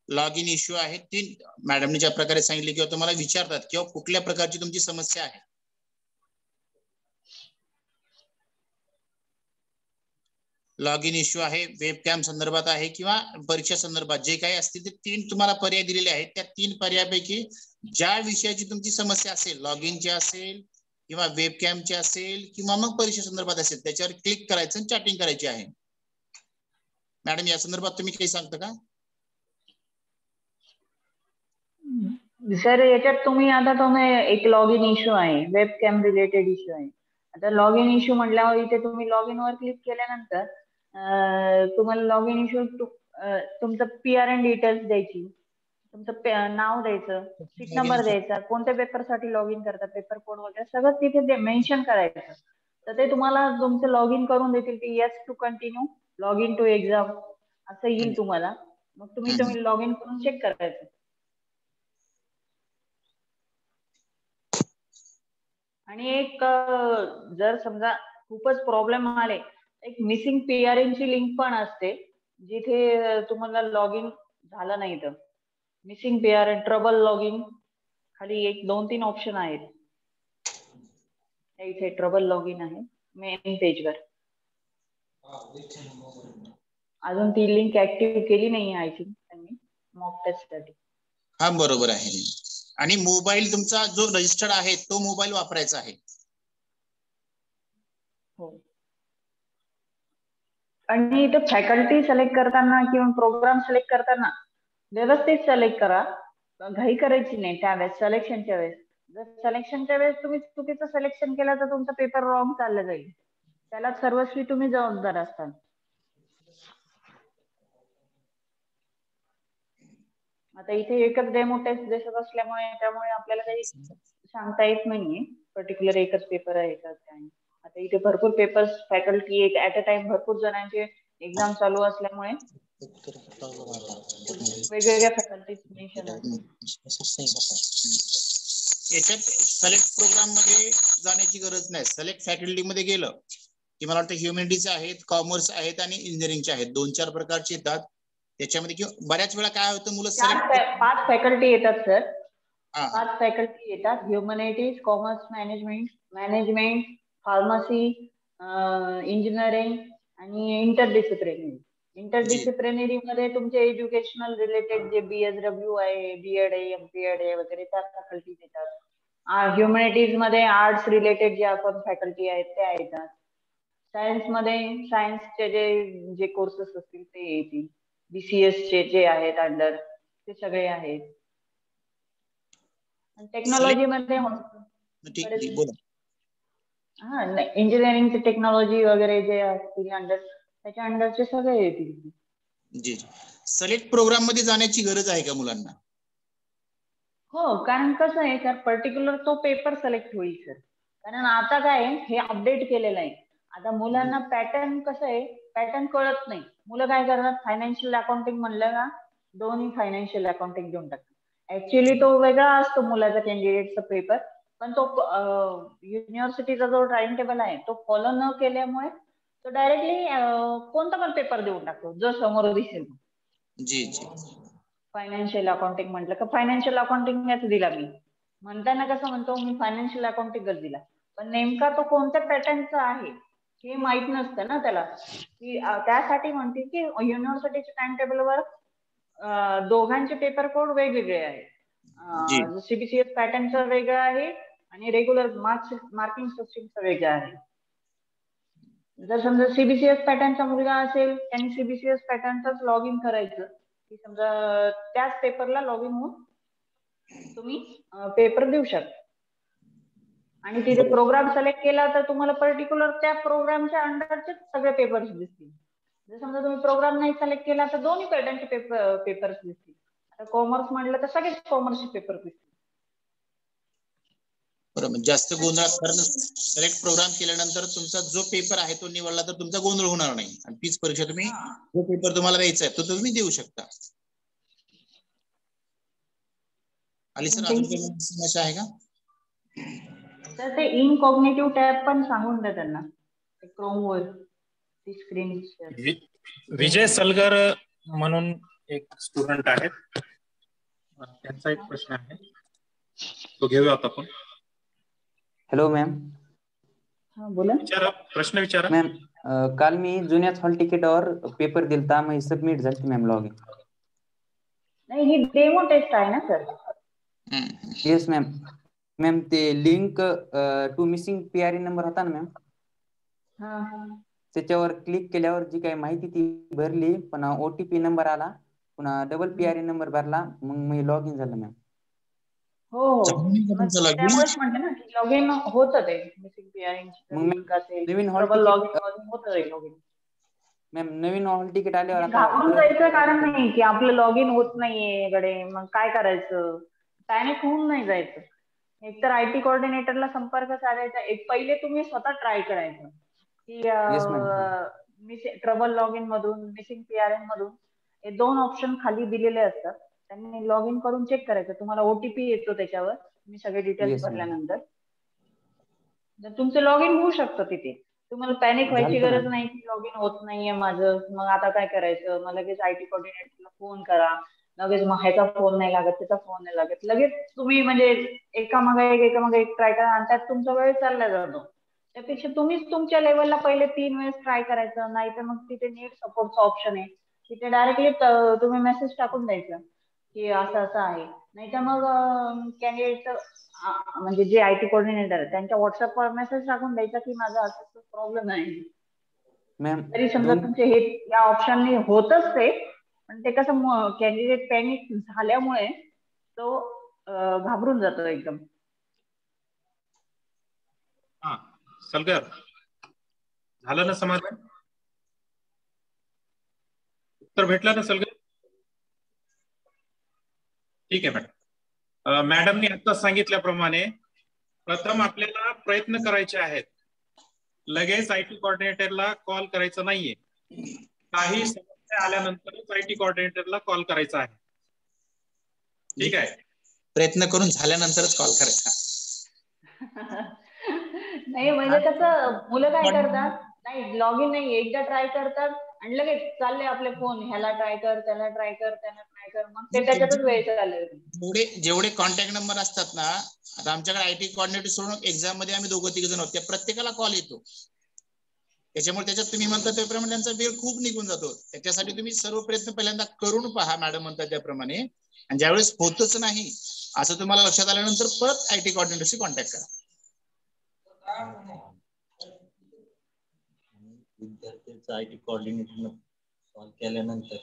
लॉग इन इश्यू आहे, 3 मॅडमने ज्या प्रकारे सांगितले किंवा तुम्हाला विचारतात किंवा कुठल्या प्रकारची तुमची समस्या आहे. लॉग इन इश्यू आहे, वेबकॅम संदर्भात आहे किंवा परीक्षा संदर्भात जे काही असतील ते 3 तुम्हाला पर्याय दिलेले आहेत. त्या 3 पर्यायापैकी ज्या विषयाची तुमची समस्या असेल, लॉग इनची असेल किंवा वेबकॅमची असेल किंवा मग परीक्षा संदर्भात असेल, त्याच्यावर क्लिक करायचं आणि चॅटिंग करायची आहे. मॅडम या संदर्भात तुम्ही काही सांगता का? सर याच्यात तुम्ही एक लॉग इन इश्यू आहे, वेबकॅम रिलेटेड इश्यू आहे. आता लॉग इन इश्यू म्हटल्यावर इथे तुम्ही लॉग इन वर क्लिक केल्यानंतर तुम्हाला लॉग इन इश्यू तुमचं पीआर एन डिटेल्स द्यायची, तुमचं नाव द्यायचं, सीट नंबर द्यायचा, कोणत्या पेपरसाठी लॉग इन करता, पेपर कोड वगैरे सगळं तिथे मेन्शन करायचं. तर ते तुम्हाला तुमचं लॉग इन करून देतील की yes to continue log in to exam असं येईल तुम्हाला. मग तुम्ही लॉग इन करून चेक करायचं. आणि एक जर समजा खूपच प्रॉब्लेम आले, एक मिसिंग पीआरएन ची लिंक पण असते, जिथे तुम्हाला लॉग इन झालं नाही तर missing PRN trouble log in खाली 1-2-3 ऑप्शन आहेत. इथे ट्रबल लॉग इन आहे मेन पेजवर. अजून ती लिंक ऍक्टिव्ह केली नाही आय थिंक त्यांनी मॉक टेस्टसाठी. हा बरोबर आहे. आणि मोबाईल तुमचा जो रजिस्टर्ड आहे तो मोबाईल वापरायचा आहे. हो. आणि इथे फॅकल्टी सिलेक्ट करताना किंवा प्रोग्राम सिलेक्ट करताना व्यवस्थित सिलेक्ट करा, घाई करायची नाही त्यावेळेस सिलेक्शनच्या वेळेस. जर सिलेक्शनच्या वेळेस तुम्ही चुकीचं सिलेक्शन केलं तर तुमचा पेपर रॉंग चालला जाईल. त्याला सर्वस्वी तुम्ही जबाबदार असताल. आता इथे एकच डेमो टेस्ट दिसत असल्यामुळे त्यामुळे आपल्याला काही सांगता येत नाहीये पर्टिक्युलर एकच पेपर आहे का काय. आता इथे भरपूर पेपर्स फॅकल्टी एक ऍट अ टाइम भरपूर जणांचे एक्झाम चालू असल्यामुळे वेगवेगळ्या फॅकल्टीज मेन्शन आहेत. याच्यात सिलेक्ट प्रोग्राम मध्ये जाण्याची गरज नाही. सिलेक्ट फॅकल्टी मध्ये गेलं की मला वाटतं ह्युमॅनिटीचे आहेत, कॉमर्स आहेत आणि इंजिनिअरिंगचे आहेत. 2-4 प्रकारचे येतात त्याच्यामध्ये. किंवा बऱ्याच वेळा काय होतं मुलं सिलेक्ट 5 फॅकल्टी येतात सर. 5 फॅकल्टी येतात. Humanities, commerce, management, pharmacy, engineering आणि इंटरडिसिप्लिनरी. इंटरडिसिप्लिनरी मध्ये तुमचे एज्युकेशनल रिलेटेड जे BSW आहे, बीएड आहे, MPED आहे वगैरे त्या फॅकल्टी येतात. ह्युमॅनिटीज मध्ये आर्ट्स रिलेटेड जे आपण फॅकल्टी आहेत त्या येतात. सायन्स मध्ये सायन्सचे जे कोर्सेस असतील ते येतील. BCS चे जे आहेत अंडर ते सगळे आहेत. टेक्नॉलॉजी मध्ये इंजिनिअरिंगचे टेक्नॉलॉजी वगैरे जे असतील अंडर त्याच्या अंडरचे सगळे येतील. जी. सिलेक्ट प्रोग्राम मध्ये जाण्याची गरज आहे का मुलांना? हो, कारण कसं आहे सर पर्टिक्युलर तो पेपर सिलेक्ट होईल सर. कारण आता काय हे अपडेट केलेलं आहे. आता मुलांना पॅटर्न कसं आहे, पॅटर्न कळत नाही. मुलं काय करतात, फायनान्शियल अकाउंटिंग म्हणलं का दोन्ही फायनान्शियल अकाउंटिंग घेऊन टाकतात. ऍक्च्युअली तो वेगळा असतो मुलाचा कॅन्डिडेटचा पेपर, पण तो युनिव्हर्सिटीचा जो टाइम टेबल आहे तो फॉलो न केल्यामुळे तो डायरेक्टली कोणता पण पेपर देऊन टाकतो जो समोर दिसेल. जी जी. फायनान्शियल अकाउंटिंग म्हटलं का फायनान्शियल अकाउंटिंगच दिला मी. म्हणताना कसं म्हणतो मी फायनान्शियल अकाउंटिंगच दिला, पण नेमका तो कोणत्या पॅटर्नचा आहे हे माहित नसतं ना त्याला. की त्यासाठी म्हणते की युनिव्हर्सिटीच्या टाइम टेबलवर दोघांचे पेपर कोड वेगवेगळे आहेत. CBCS पॅटर्नचं वेगळं आहे आणि रेग्युलर मार्किंग सिस्टीमचं वेगळं आहे. जर समजा CBCS पॅटर्नचा मुलगा असेल त्यांनी CBCS पॅटर्नचाच लॉग इन करायचं की समजा त्याच पेपरला लॉग इन होऊन तुम्ही पेपर देऊ शकता. आणि तिथे प्रोग्राम सिलेक्ट केला तर तुम्हाला पर्टिक्युलर त्या प्रोग्रामच्या अंडरचे सगळे पेपर्स दिसतील. जर समजा तुम्ही प्रोग्राम नाही सिलेक्ट केला तर दोन्ही पॅटर्नचे पेपर्स दिसतील. आता कॉमर्स म्हटलं तर सगळेच कॉमर्सचे पेपर दिसतील. बरोबर. जास्त गोंधळ, कारण सिलेक्ट प्रोग्राम केल्यानंतर तुमचा जो पेपर आहे तो निवडला तर तुमचा गोंधळ होणार नाही आणि तीच परीक्षा तुम्ही जो पेपर तुम्हाला द्यायचा आहे तो तुम्ही देऊ शकता. आली सर, अजून काही समस्या आहे का? तर ते इनकॉग्निटिव्ह टॅब पण सांगून द्या त्यांना क्रोम वर ती स्क्रीन. विजय सलगर म्हणून एक स्टुडंट आहेत, त्यांचा एक प्रश्न आहे तो घेऊयात आपण. Hello ma'am. बोला. विचारा, प्रश्न विचारा. मॅम काल मी जुन्याच हॉल तिकीटवर पेपर दिलता, मग सबमिट झाली मॅम लॉगिन. नाही, ही डेमो टेस्ट आहे ना सर? Yes ma'am. मॅम ते link to missing PRN number होता ना मॅम, त्याच्यावर क्लिक केल्यावर जी काही माहिती ती भरली, पण OTP नंबर आला, पुन्हा डबल PRN नंबर भरला, मग मी लॉग इन झालं मॅम. हो, त्यामुळेच म्हणते ना की लॉग इन होतं ते मिसिंग PRN लिंक असेल नवीन हॉल डबल लॉग इन मधून होतं ते log in. Ma'am Naveen hall ticket आल्यावर घाबरून जायचं कारण नाही की आपलं लॉग इन होत नाहीये गडे, मग काय करायचं, पॅनिक होऊन नाही जायचं. एकतर IT कोऑर्डिनेटरला संपर्क साधायचा. एक पहिले तुम्ही स्वतः ट्राय करायचं की ट्रबल लॉग इन मधून मिसिंग PRN मधून हे 2 ऑप्शन खाली दिलेले असतात, त्यांनी लॉग इन करून चेक करायचं. तुम्हाला OTP येतो त्याच्यावर, तुम्ही सगळे डिटेल्स भरल्यानंतर तर तुमचं लॉग इन होऊ शकतं तिथे. तुम्हाला पॅनिक व्हायची गरज नाही की लॉग इन होत नाहीये माझं, मग आता काय करायचं, मग लगेच IT कोऑर्डिनेटरला फोन करा, लगेच मग ह्याचा फोन नाही लागत, त्याचा फोन नाही लागत, लगेच तुम्ही म्हणजे एकामागे एक ट्राय करा आणि त्यात तुमचा वेळ चालला जातो. त्यापेक्षा तुम्हीच तुमच्या लेवलला पहिले 3 वेळेस ट्राय करायचं. नाही तर मग तिथे नीट सपोर्टचा ऑप्शन आहे, तिथे डायरेक्टली तुम्ही मेसेज टाकून द्यायचा की असं असं आहे. नाही तर मग कॅन्डिडेट म्हणजे जे IT कोऑर्डिनेटर आहे त्यांच्या व्हॉट्सअपवर मेसेज टाकून द्यायचा की माझा असं प्रॉब्लेम आहे. तरी समजा तुमचे हे या ऑप्शनने होतच ते, पण ते कसं कॅन्डिडेट पॅनिक झाल्यामुळे तो घाबरून जातो एकदम. हा सलगर झालं ना समाधान? उत्तर भेटलं ना सलगर? ठीक आहे मॅडम. मॅडमनी आता सांगितल्याप्रमाणे प्रथम आपल्याला प्रयत्न करायचे आहेत. लगेच IT कोऑर्डिनेटरला कॉल करायचा नाहीये. काही समस्या आल्यानंतरच IT कोऑर्डिनेटरला कॉल करायचा आहे. ठीक आहे. प्रयत्न करून झाल्यानंतरच कॉल करायचा. नाही म्हणजे कसं मुलं काय करतात, नाही लॉग इन नाही, एकदा ट्राय करतात आणि लगेच चालले आपले फोन, ह्याला ट्राय कर, त्याला ट्राय कर, त्याला ट्राय कर, मग ते त्याच्यातच वेळ चालले. जेवढे कॉन्टॅक्ट नंबर असतात ना, आता आमच्याकडे IT कोऑर्डिनेटर सोडून एक्झाम मध्ये आम्ही 2-3 जण होते, प्रत्येकाला कॉल येतो. त्याच्यामुळे त्याच्यात तुम्ही म्हणता त्याप्रमाणे त्यांचा वेळ खूप निघून जातो. त्याच्यासाठी तुम्ही सर्व प्रयत्न पहिल्यांदा करून पहा मॅडम म्हणतात त्याप्रमाणे, आणि ज्यावेळेस होतच नाही असं तुम्हाला लक्षात आल्यानंतर परत IT कोऑर्डिनेटरशी कॉन्टॅक्ट करा. विद्यार्थ्यांचा IT कोऑर्डिनेटर कॉल केल्यानंतर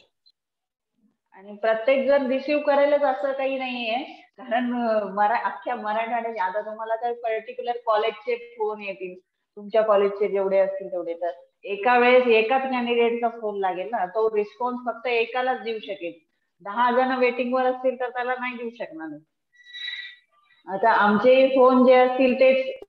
आणि प्रत्येक जण रिसिव्ह करेलच असं काही नाहीये, कारण अख्ख्या मराठवाड्यात आता तुम्हाला तर पर्टिक्युलर कॉलेजचे फोन येतील, तुमच्या कॉलेजचे जेवढे असतील तेवढे, तर एका वेळेस एकाच कॅन्डिडेटचा फोन लागेल ना, तो रिस्पॉन्स फक्त एकालाच देऊ शकेल. 10 जण वेटिंग वर असतील तर त्याला नाही देऊ शकणार. आता आमचे फोन जे असतील तेच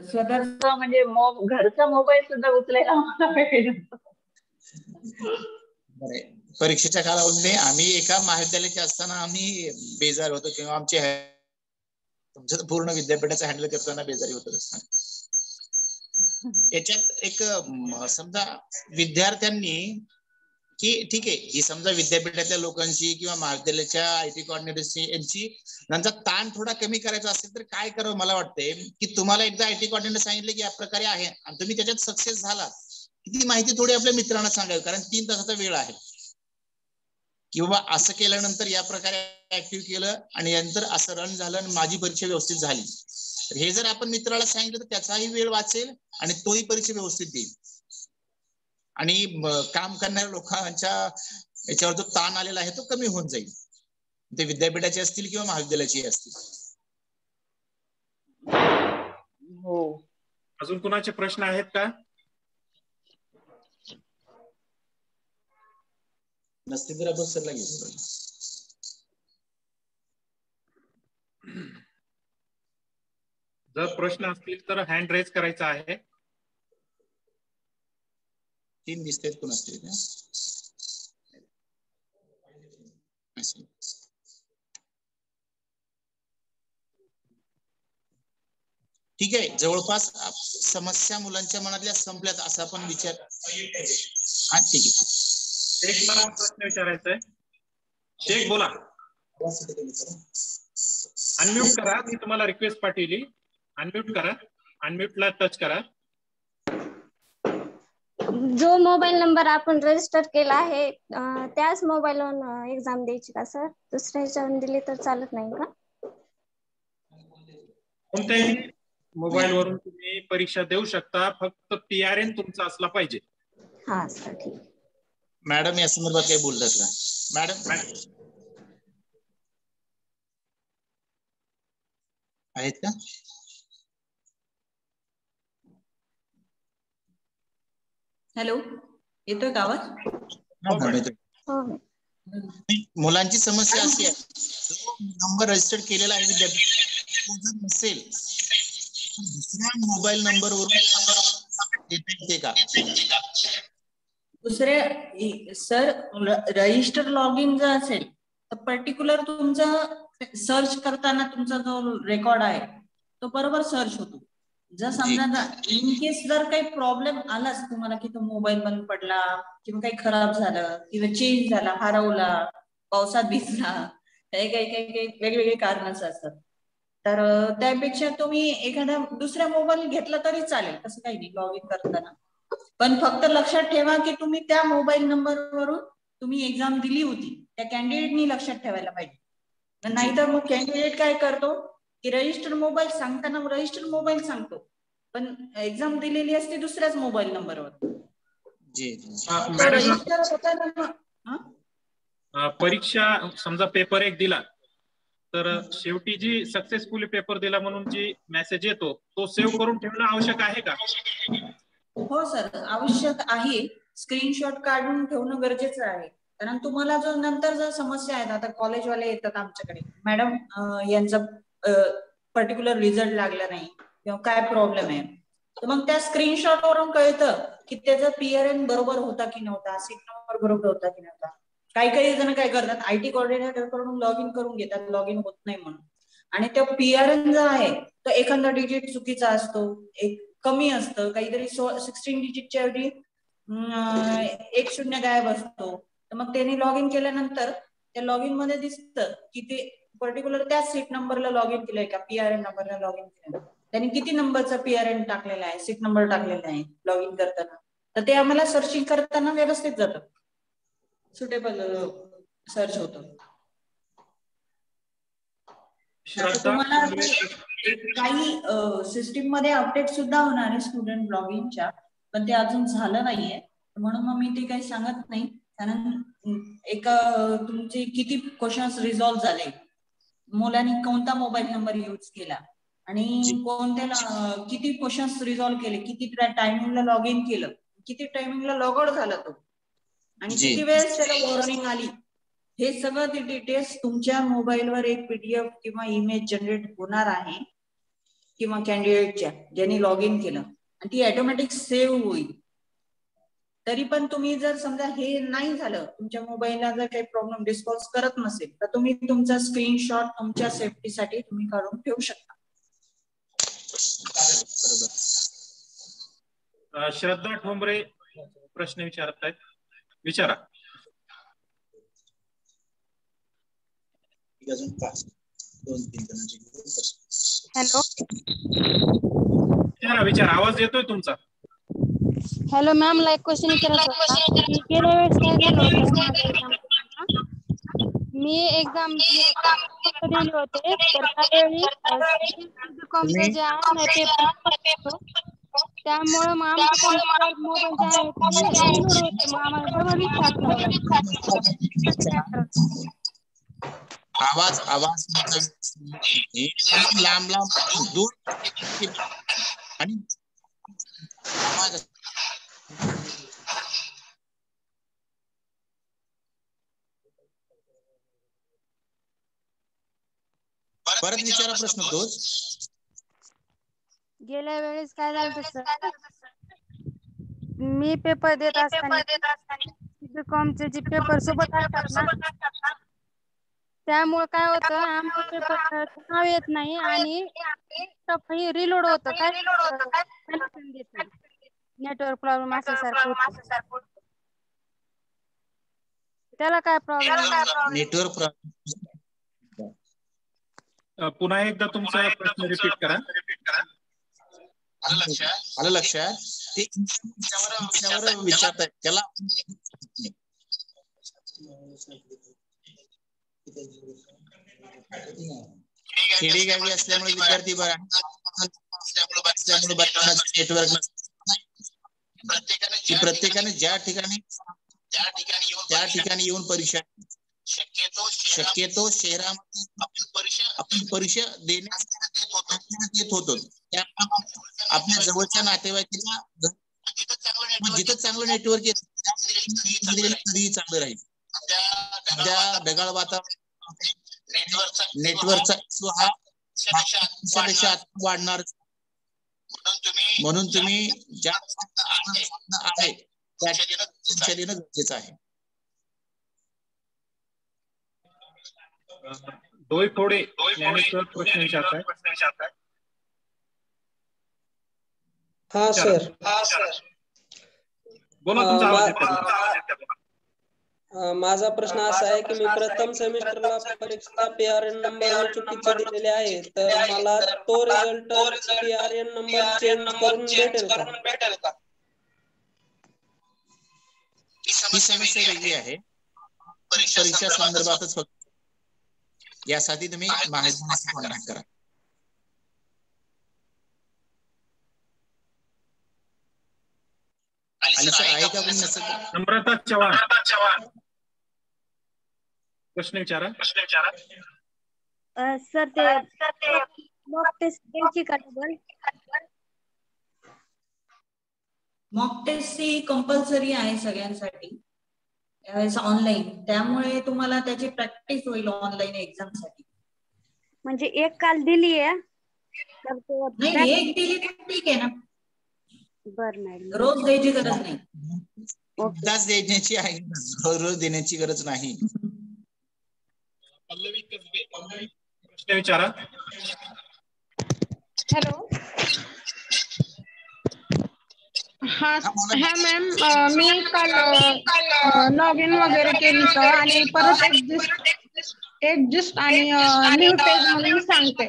स्वतःचा म्हणजे घरचा मोबाईल सुद्धा उचलायला आम्हाला वेळ नसतो. परीक्षेच्या कालावधीमध्ये आम्ही एका महाविद्यालयाचे असताना आम्ही बेजार होतो, किंवा आमचे तुमचं पूर्ण विद्यापीठाचं हँडल करताना बेजारी होत असताना. याच्यात एक समजा विद्यार्थ्यांनी की ठीक आहे, ही समजा विद्यापीठातल्या लोकांची किंवा महाविद्यालयाच्या IT कोऑर्डिनेटरची यांची त्यांचा ताण थोडा कमी करायचा असेल तर काय करावं, मला वाटतंय की तुम्हाला एकदा IT कोऑर्डिनेटर सांगितलं की या प्रकारे आहे आणि तुम्ही त्याच्यात सक्सेस झाला, ती माहिती थोडी आपल्या मित्रांना सांगावी, कारण 3 तासाचा वेळ आहे. किंवा असं केल्यानंतर या प्रकारे ऍक्टिव्ह केलं आणि नंतर असं रन झालं आणि माझी परीक्षा व्यवस्थित झाली, तर हे जर आपण मित्राला सांगितलं तर त्याचाही वेळ वाचेल आणि तोही परीक्षा व्यवस्थित देईल. आणि काम करणाऱ्या लोकांच्या याच्यावर जो ताण आलेला आहे तो कमी होऊन जाईल, ते विद्यापीठाचे असतील किंवा महाविद्यालयाचे असतील. हो. अजून कुणाचे प्रश्न आहेत का? नसतील तर आपण सरला घेऊ. जर प्रश्न असतील तर हँड रेज करायचा आहे. 3 दिसतात कोण असतील. ठीक आहे, जवळपास समस्या मुलांच्या मनातल्या संपल्यात असं आपण विचार. हा ठीक आहे. एक मला प्रश्न विचारायचा आहे. शेख बोला. अनम्यूट करा, मी तुम्हाला रिक्वेस्ट पाठवली. अनम्यूट करा, अनम्यूटला टच करा. जो मोबाईल नंबर आपण रजिस्टर केला आहे त्याच मोबाईलवरून एक्झाम द्यायची का सर? दुसऱ्या ह्याच्यावरून दिली तर चालत नाही का? कोणत्याही मोबाईल वरून तुम्ही परीक्षा देऊ शकता, फक्त PRN तुमचा असला पाहिजे. हा सर ठीक. मॅडम या संदर्भात काही बोलतात का? मॅडम आहेत का? हॅलो, येतोय का आवाज? मुलांची समस्या अशी आहे, जो नंबर रजिस्टर केलेला आहे विद्यापीठ नसेल दुसऱ्या मोबाईल नंबरवरून देता येते का? दुसरे सर रजिस्टर लॉग इन जर असेल तर पर्टिक्युलर तुमचा सर्च करताना तुमचा जो रेकॉर्ड आहे तो बरोबर सर्च होतो. जर समजा इन केस जर काही प्रॉब्लेम आलाच तुम्हाला की तो मोबाईल बंद पडला किंवा काही खराब झालं किंवा चेंज झाला, हरवला, पावसात भिजला, काही वेगवेगळे कारण असतात, तर त्यापेक्षा तुम्ही एखादा दुसरा मोबाईल घेतला तरी चालेल, तसं काही नाही लॉग इन करताना. पण फक्त लक्षात ठेवा की तुम्ही त्या मोबाईल नंबरवरून तुम्ही एक्झाम दिली होती, त्या कॅन्डिडेटनी लक्षात ठेवायला पाहिजे. नाहीतर मग कॅन्डिडेट काय करतो की रजिस्टर मोबाईल सांगताना रजिस्टर मोबाईल सांगतो पण एक्झाम दिलेली असते दुसऱ्याच मोबाईल नंबरवर. रजिस्टर होताना परीक्षा समजा पेपर 1 दिला तर शेवटी जी सक्सेसफुली पेपर दिला म्हणून जी मेसेज येतो तो सेव्ह करून ठेवणं आवश्यक आहे का? हो सर, आवश्यक आहे. स्क्रीनशॉट काढून ठेवणं गरजेचं आहे. कारण तुम्हाला जो नंतर जर समस्या आहेत, आता कॉलेजवाले येतात आमच्याकडे, मॅडम यांचा पर्टिक्युलर रिझल्ट लागला नाही किंवा काय प्रॉब्लेम आहे, तर मग त्या स्क्रीनशॉट वरून कळतं की त्याचा PRN बरोबर होता की नव्हता, सीट नंबर बरोबर होता की नव्हता. काही जण काय करतात, IT कोऑर्डिनेटर कडून लॉग इन करून घेतात, लॉग इन होत नाही म्हणून, आणि तो PRN जो आहे तो एखादा डिजिट चुकीचा असतो, एक कमी असतं, काहीतरी 16 डिजिटच्या ऐवजी 1 0 गायब असतो. तर मग त्यांनी लॉग इन केल्यानंतर त्या लॉग इन मध्ये दिसतं की ते पर्टिक्युलर त्या सीट नंबरला लॉग इन केलंय का, PRN नंबरला लॉग इन केलंय, त्यांनी किती नंबरचा PRN टाकलेला आहे, सीट नंबर टाकलेला आहे लॉग इन करताना, तर ते आम्हाला सर्चिंग करताना व्यवस्थित जातं, सुटेबल सर्च होतं. तुम्हाला काही सिस्टीम मध्ये अपडेट सुद्धा होणार आहे स्टुडंट लॉगिनच्या, पण ते अजून झालं नाहीये, म्हणून मग मी ते काही सांगत नाही. कारण तुमचे किती क्वेश्चन्स रिझॉल्व्ह झाले, मुलांनी कोणता मोबाईल नंबर यूज केला आणि कोणत्या किती क्वेश्चन्स रिझॉल्व्ह केले, किती टायमिंगला लॉग इन केलं, किती टायमिंगला लॉग आउट झाला तो, आणि किती वेळेस त्याला वॉर्निंग आली, हे सगळं ते डिटेल्स तुमच्या मोबाईलवर एक PDF किंवा इमेज जनरेट होणार आहे किंवा कॅन्डिडेटच्या ज्यांनी लॉग इन केलं, आणि ती ऑटोमॅटिक सेव्ह होईल. तरी पण तुम्ही जर समजा हे नाही झालं, तुमच्या मोबाईलला जर काही प्रॉब्लेम रिस्पॉन्स करत नसेल, तर तुम्ही तुमचा स्क्रीनशॉट तुमच्या सेफ्टीसाठी तुम्ही काढून ठेवू शकता. श्रद्धा ठोंबरे प्रश्न विचारत आहेत, विचारा. हॅलो, विचारा, आवाज येतोय तुमचा. हॅलो मॅम, ला एक क्वेश्चन विचारायचा होता. गेल्या वेळेस काय झालं होतं, मी एक्झाम दिले होते, तर त्यावेळी कॉमचं जे आहे ना पेपर, त्यामुळे मग आमचं कॉम्प्युटर मोबाईल जे आहे ते रिलोड होते, मग आम्हाला डबल रिस्टार्ट करावं लागतं. आवाज लांब दूर आणि परत विचारा प्रश्न तोच. गेल्या वेळेस काय झालं सर, मी पेपर देत असताना कॉमचे जे पेपर सोबत असतात ना, त्यामुळे काय होतं, आमचं पेपर नाव येत नाही आणि रिलोड होतं, काय नेटवर्क प्रॉब्लेम असल्यासारखं होतं. त्याला काय प्रॉब्लेम? Network problem. पुन्हा एकदा तुमचा प्रश्न रिपीट करा. आलं लक्षात? ते विचारताय त्याला खेडेगावी असल्यामुळे विद्यार्थी बघा नेटवर्क प्रत्येकाने ज्या ठिकाणी येऊन परीक्षा शक्यतो शहरामध्ये आपण परीक्षा देण्यात येत होतो. आपल्या जवळच्या नातेवाईकांना जिथं चांगलं नेटवर्क येत तरीही चांगलं राहील. सध्या ढगाळ वातावरण नेटवर्कचा हा वाढणार, म्हणून तुम्ही ज्या आहे त्या देणं गरजेचं आहे. डोईफोडे ज्ञानेश्वर प्रश्न विचारताय. हा सर, बोला, तुमचा आवाज येतोय. माझा प्रश्न असा आहे की मी प्रथम सेमिस्टरला परीक्षा PRN नंबर चुकीचे दिलेले आहे, तर मला तो रिझल्ट PRN नंबर चेंज करून भेटेल का? ही समस्या वेगळी आहे, परीक्षा संदर्भातच फक्त. यासाठी तुम्ही माहिती कॉन्टॅक्ट करा. आली सर, आहे का कोणी नसेल? नम्रता चव्हाण. प्रश्न विचारा. सर ते मॉक टेस्ट द्यायची का डबल? मॉक टेस्ट ही कंपल्सरी आहे सगळ्यांसाठी यावेळेस ऑनलाईन, त्यामुळे तुम्हाला त्याची प्रॅक्टिस होईल ऑनलाईन एक्झाम साठी. म्हणजे एक काल दिली आहे नाही, एक दिली तर ठीक आहे ना, बर मॅडम, रोज द्यायची गरज नाही. एकदाच देण्याची आहे, रोज देण्याची गरज नाही. प्रश्न विचारा. हॅलो. हा मॅम, मी काल लॉग इन वगैरे केली तर आणि परत एक्झिस्ट आणि न्यू पेज म्हणून मी सांगते.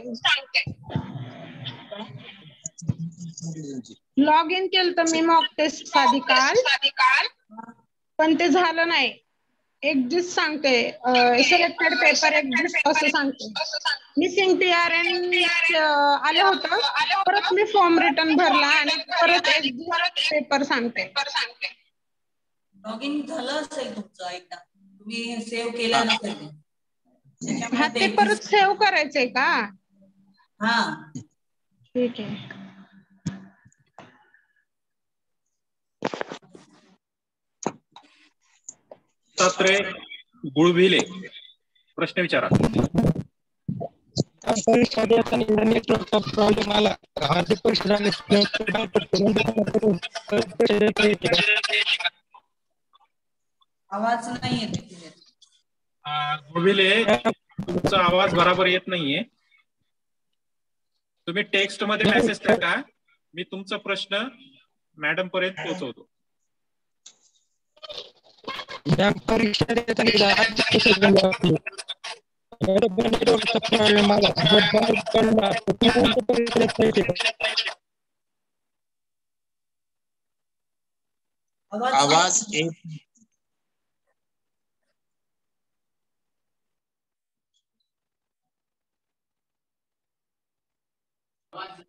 लॉग इन केलं तर मी मॉक टेस्ट साठी काल, पण ते झालं नाही. एक्झिस्ट सांगते, सिलेक्टेड पेपर एक्झिस्ट असं सांगते. मिसिंग PRN आलं होतं, परत मी फॉर्म रिटर्न भरला आणि परत एक्झिस्ट पेपर सांगते. लॉग इन झालं असेल तुमचं, एकदा तुम्ही सेव्ह केलं नसेल. हा, ते परत सेव्ह करायचंय का? हा, ठीक आहे. दत्तात्रय गुळभिले, प्रश्न विचारा. परीक्षा देताना नेटवर्कचा प्रॉब्लेम आला. आवाज नाही येते. गुळभिले, तुमचा आवाज बरोबर येत नाहीये. तुम्ही टेक्स्ट मध्ये मेसेज टाका, मी तुमचा प्रश्न मॅडम पर्यंत पोहोचवतो. परीक्षा देताना आवाज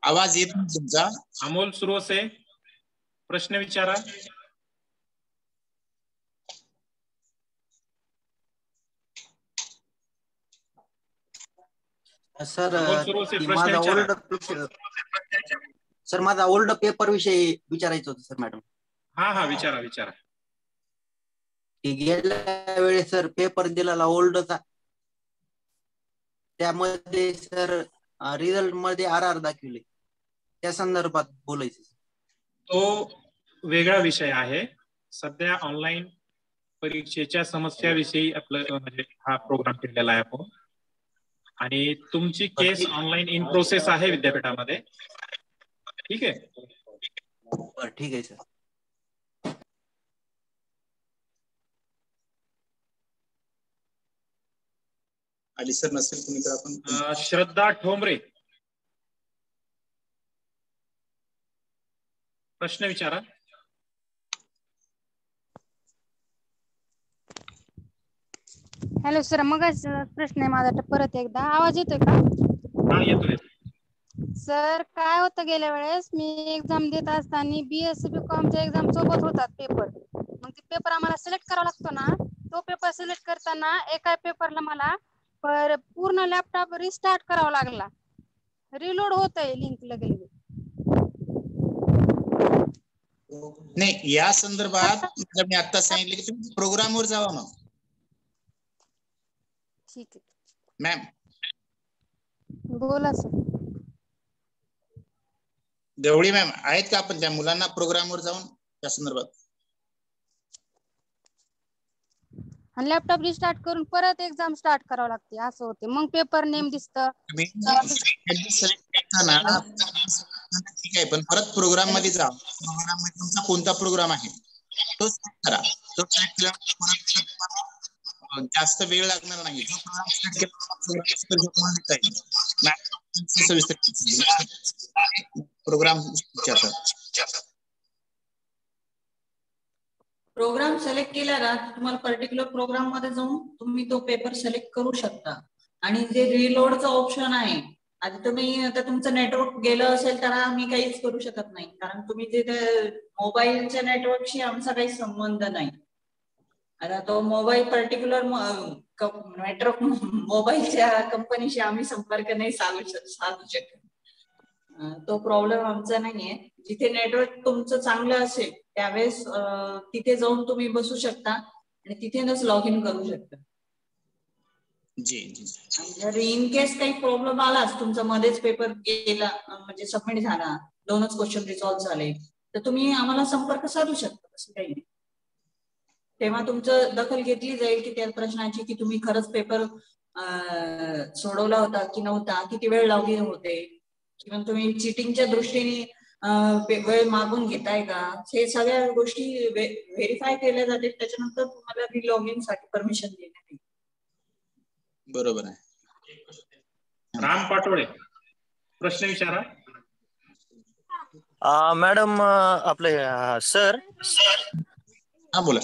आवाज येत नाही तुमचा. अमोल सुरोसे, प्रश्न विचारा. सर, माझा ओल्ड पेपर विषयी विचारायचं होतं सर मॅडम. हा, विचारा. गेल्या वेळेस सर पेपर दिलेला ओल्डचा, त्यामध्ये सर रिझल्ट मध्ये RR दाखवले, त्या संदर्भात बोलायचं. तो वेगळा विषय आहे. सध्या ऑनलाईन परीक्षेच्या समस्याविषयी आपलं म्हणजे हा प्रोग्राम केलेला आहे आपण. आणि तुमची केस ऑनलाईन इन प्रोसेस आहे विद्यापीठामध्ये. ठीक आहे. ठीक आहे सर. आली सर नसेल कुणी तर आपण श्रद्धा ठोंबरे, प्रश्न विचारा. हॅलो सर, मग प्रश्न आहे माझा परत एकदा. आवाज येतोय का? हा, येतोय. सर, काय होतं, गेल्या वेळेस मी एक्झाम देत असताना BSc BComच्या एक्झाम सोबत होतात पेपर. मग ते पेपर आम्हाला सिलेक्ट करावा लागतो ना, तो पेपर सिलेक्ट करताना एका पेपरला मला पूर्ण लॅपटॉप रिस्टार्ट करावा लागला. रिलोड होतंय लिंक लगेच. नाही, या संदर्भात मी आता सांगितले की तुम्ही प्रोग्रामवर जावा मग. ठीक आहे मॅम. बोला सर. देवळी मॅम आहेत का आपण त्या मुलांना प्रोग्रामवर जाऊन त्या संदर्भात? आणि लॅपटॉप रिस्टार्ट करून परत एक्झाम स्टार्ट करावं लागते, असं होते. मग पेपर नेम दिसतं. ठीक आहे, पण परत प्रोग्राम मध्ये जा. प्रोग्राम मध्ये तुमचा कोणता प्रोग्राम आहे तो सिलेक्ट करा. तो सिलेक्ट केल्यावर जास्त वेळ लागणार नाही. जो प्रोग्राम सिलेक्ट प्रोग्राम सिलेक्ट केला ना, तुम्हाला पर्टिक्युलर प्रोग्राम मध्ये जाऊन तुम्ही तो पेपर सिलेक्ट करू शकता. आणि जे रिलोडचं ऑप्शन आहे, आता तुमचं नेटवर्क गेलं असेल तर आम्ही काहीच करू शकत नाही, कारण तुम्ही तिथे मोबाईलच्या नेटवर्कशी आमचा काही संबंध नाही. आता तो मोबाईल पर्टिक्युलर नेटवर्क मोबाईलच्या कंपनीशी आम्ही संपर्क नाही साधू शकत. तो प्रॉब्लेम आमचा नाहीये. जिथे नेटवर्क तुमचं चांगलं असेल त्यावेळेस तिथे जाऊन तुम्ही बसू शकता आणि तिथेच लॉग इन करू शकता. जर इन केस काही प्रॉब्लेम आलाच, तुमचा मध्येच पेपर गेला म्हणजे सबमिट झाला, 2च क्वेश्चन रिसॉल्व्ह झाले, तर तुम्ही आम्हाला संपर्क साधू शकता. असं काही नाही. तेव्हा तुमचं दखल घेतली जाईल की त्या प्रश्नाची की तुम्ही खरंच पेपर सोडवला होता की नव्हता, किती वेळ लॉग इन होते, किंवा तुम्ही चिटिंगच्या दृष्टीने वेळ मागून घेताय का, हे सगळ्या गोष्टी व्हेरीफाय केल्या जाते. त्याच्यानंतर तुम्हाला लॉग इन साठी परमिशन देण्यात येईल. बरोबर आहे. राम पाटोळे, प्रश्न विचारा. मॅडम आपले सर, हा बोला.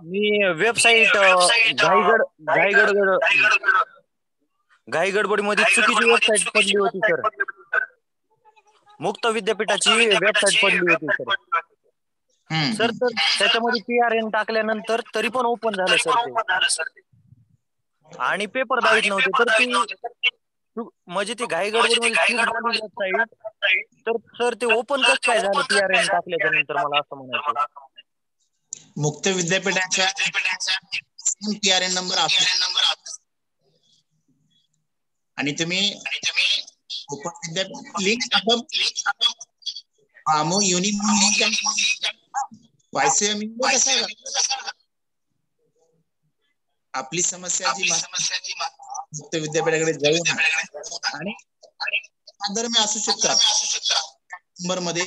मी वेबसाईट घाई गडबडीमध्ये चुकीची वेबसाईट पडली होती सर. मुक्त विद्यापीठाची वेबसाईट पडली होती सर. सर तर त्याच्यामध्ये PRN टाकल्यानंतर तरी पण ओपन झालं सर ते, आणि पेपर दाखवत नव्हते. तर ती म्हणजे ती घाई गडबडीमध्ये चूक झाली वेबसाईट, तर सर ते ओपन कसं काय झालं PRN टाकल्याच्या नंतर, मला असं म्हणायचं. मुक्त विद्यापीठाच्या PRN नंबर असतो आणि तुम्ही ओपन विद्यापीठ लिंक मग युनिक आपली समस्या जी मुक्त विद्यापीठाकडे जाऊन आणि दरम्यान असू शकतात नंबर मध्ये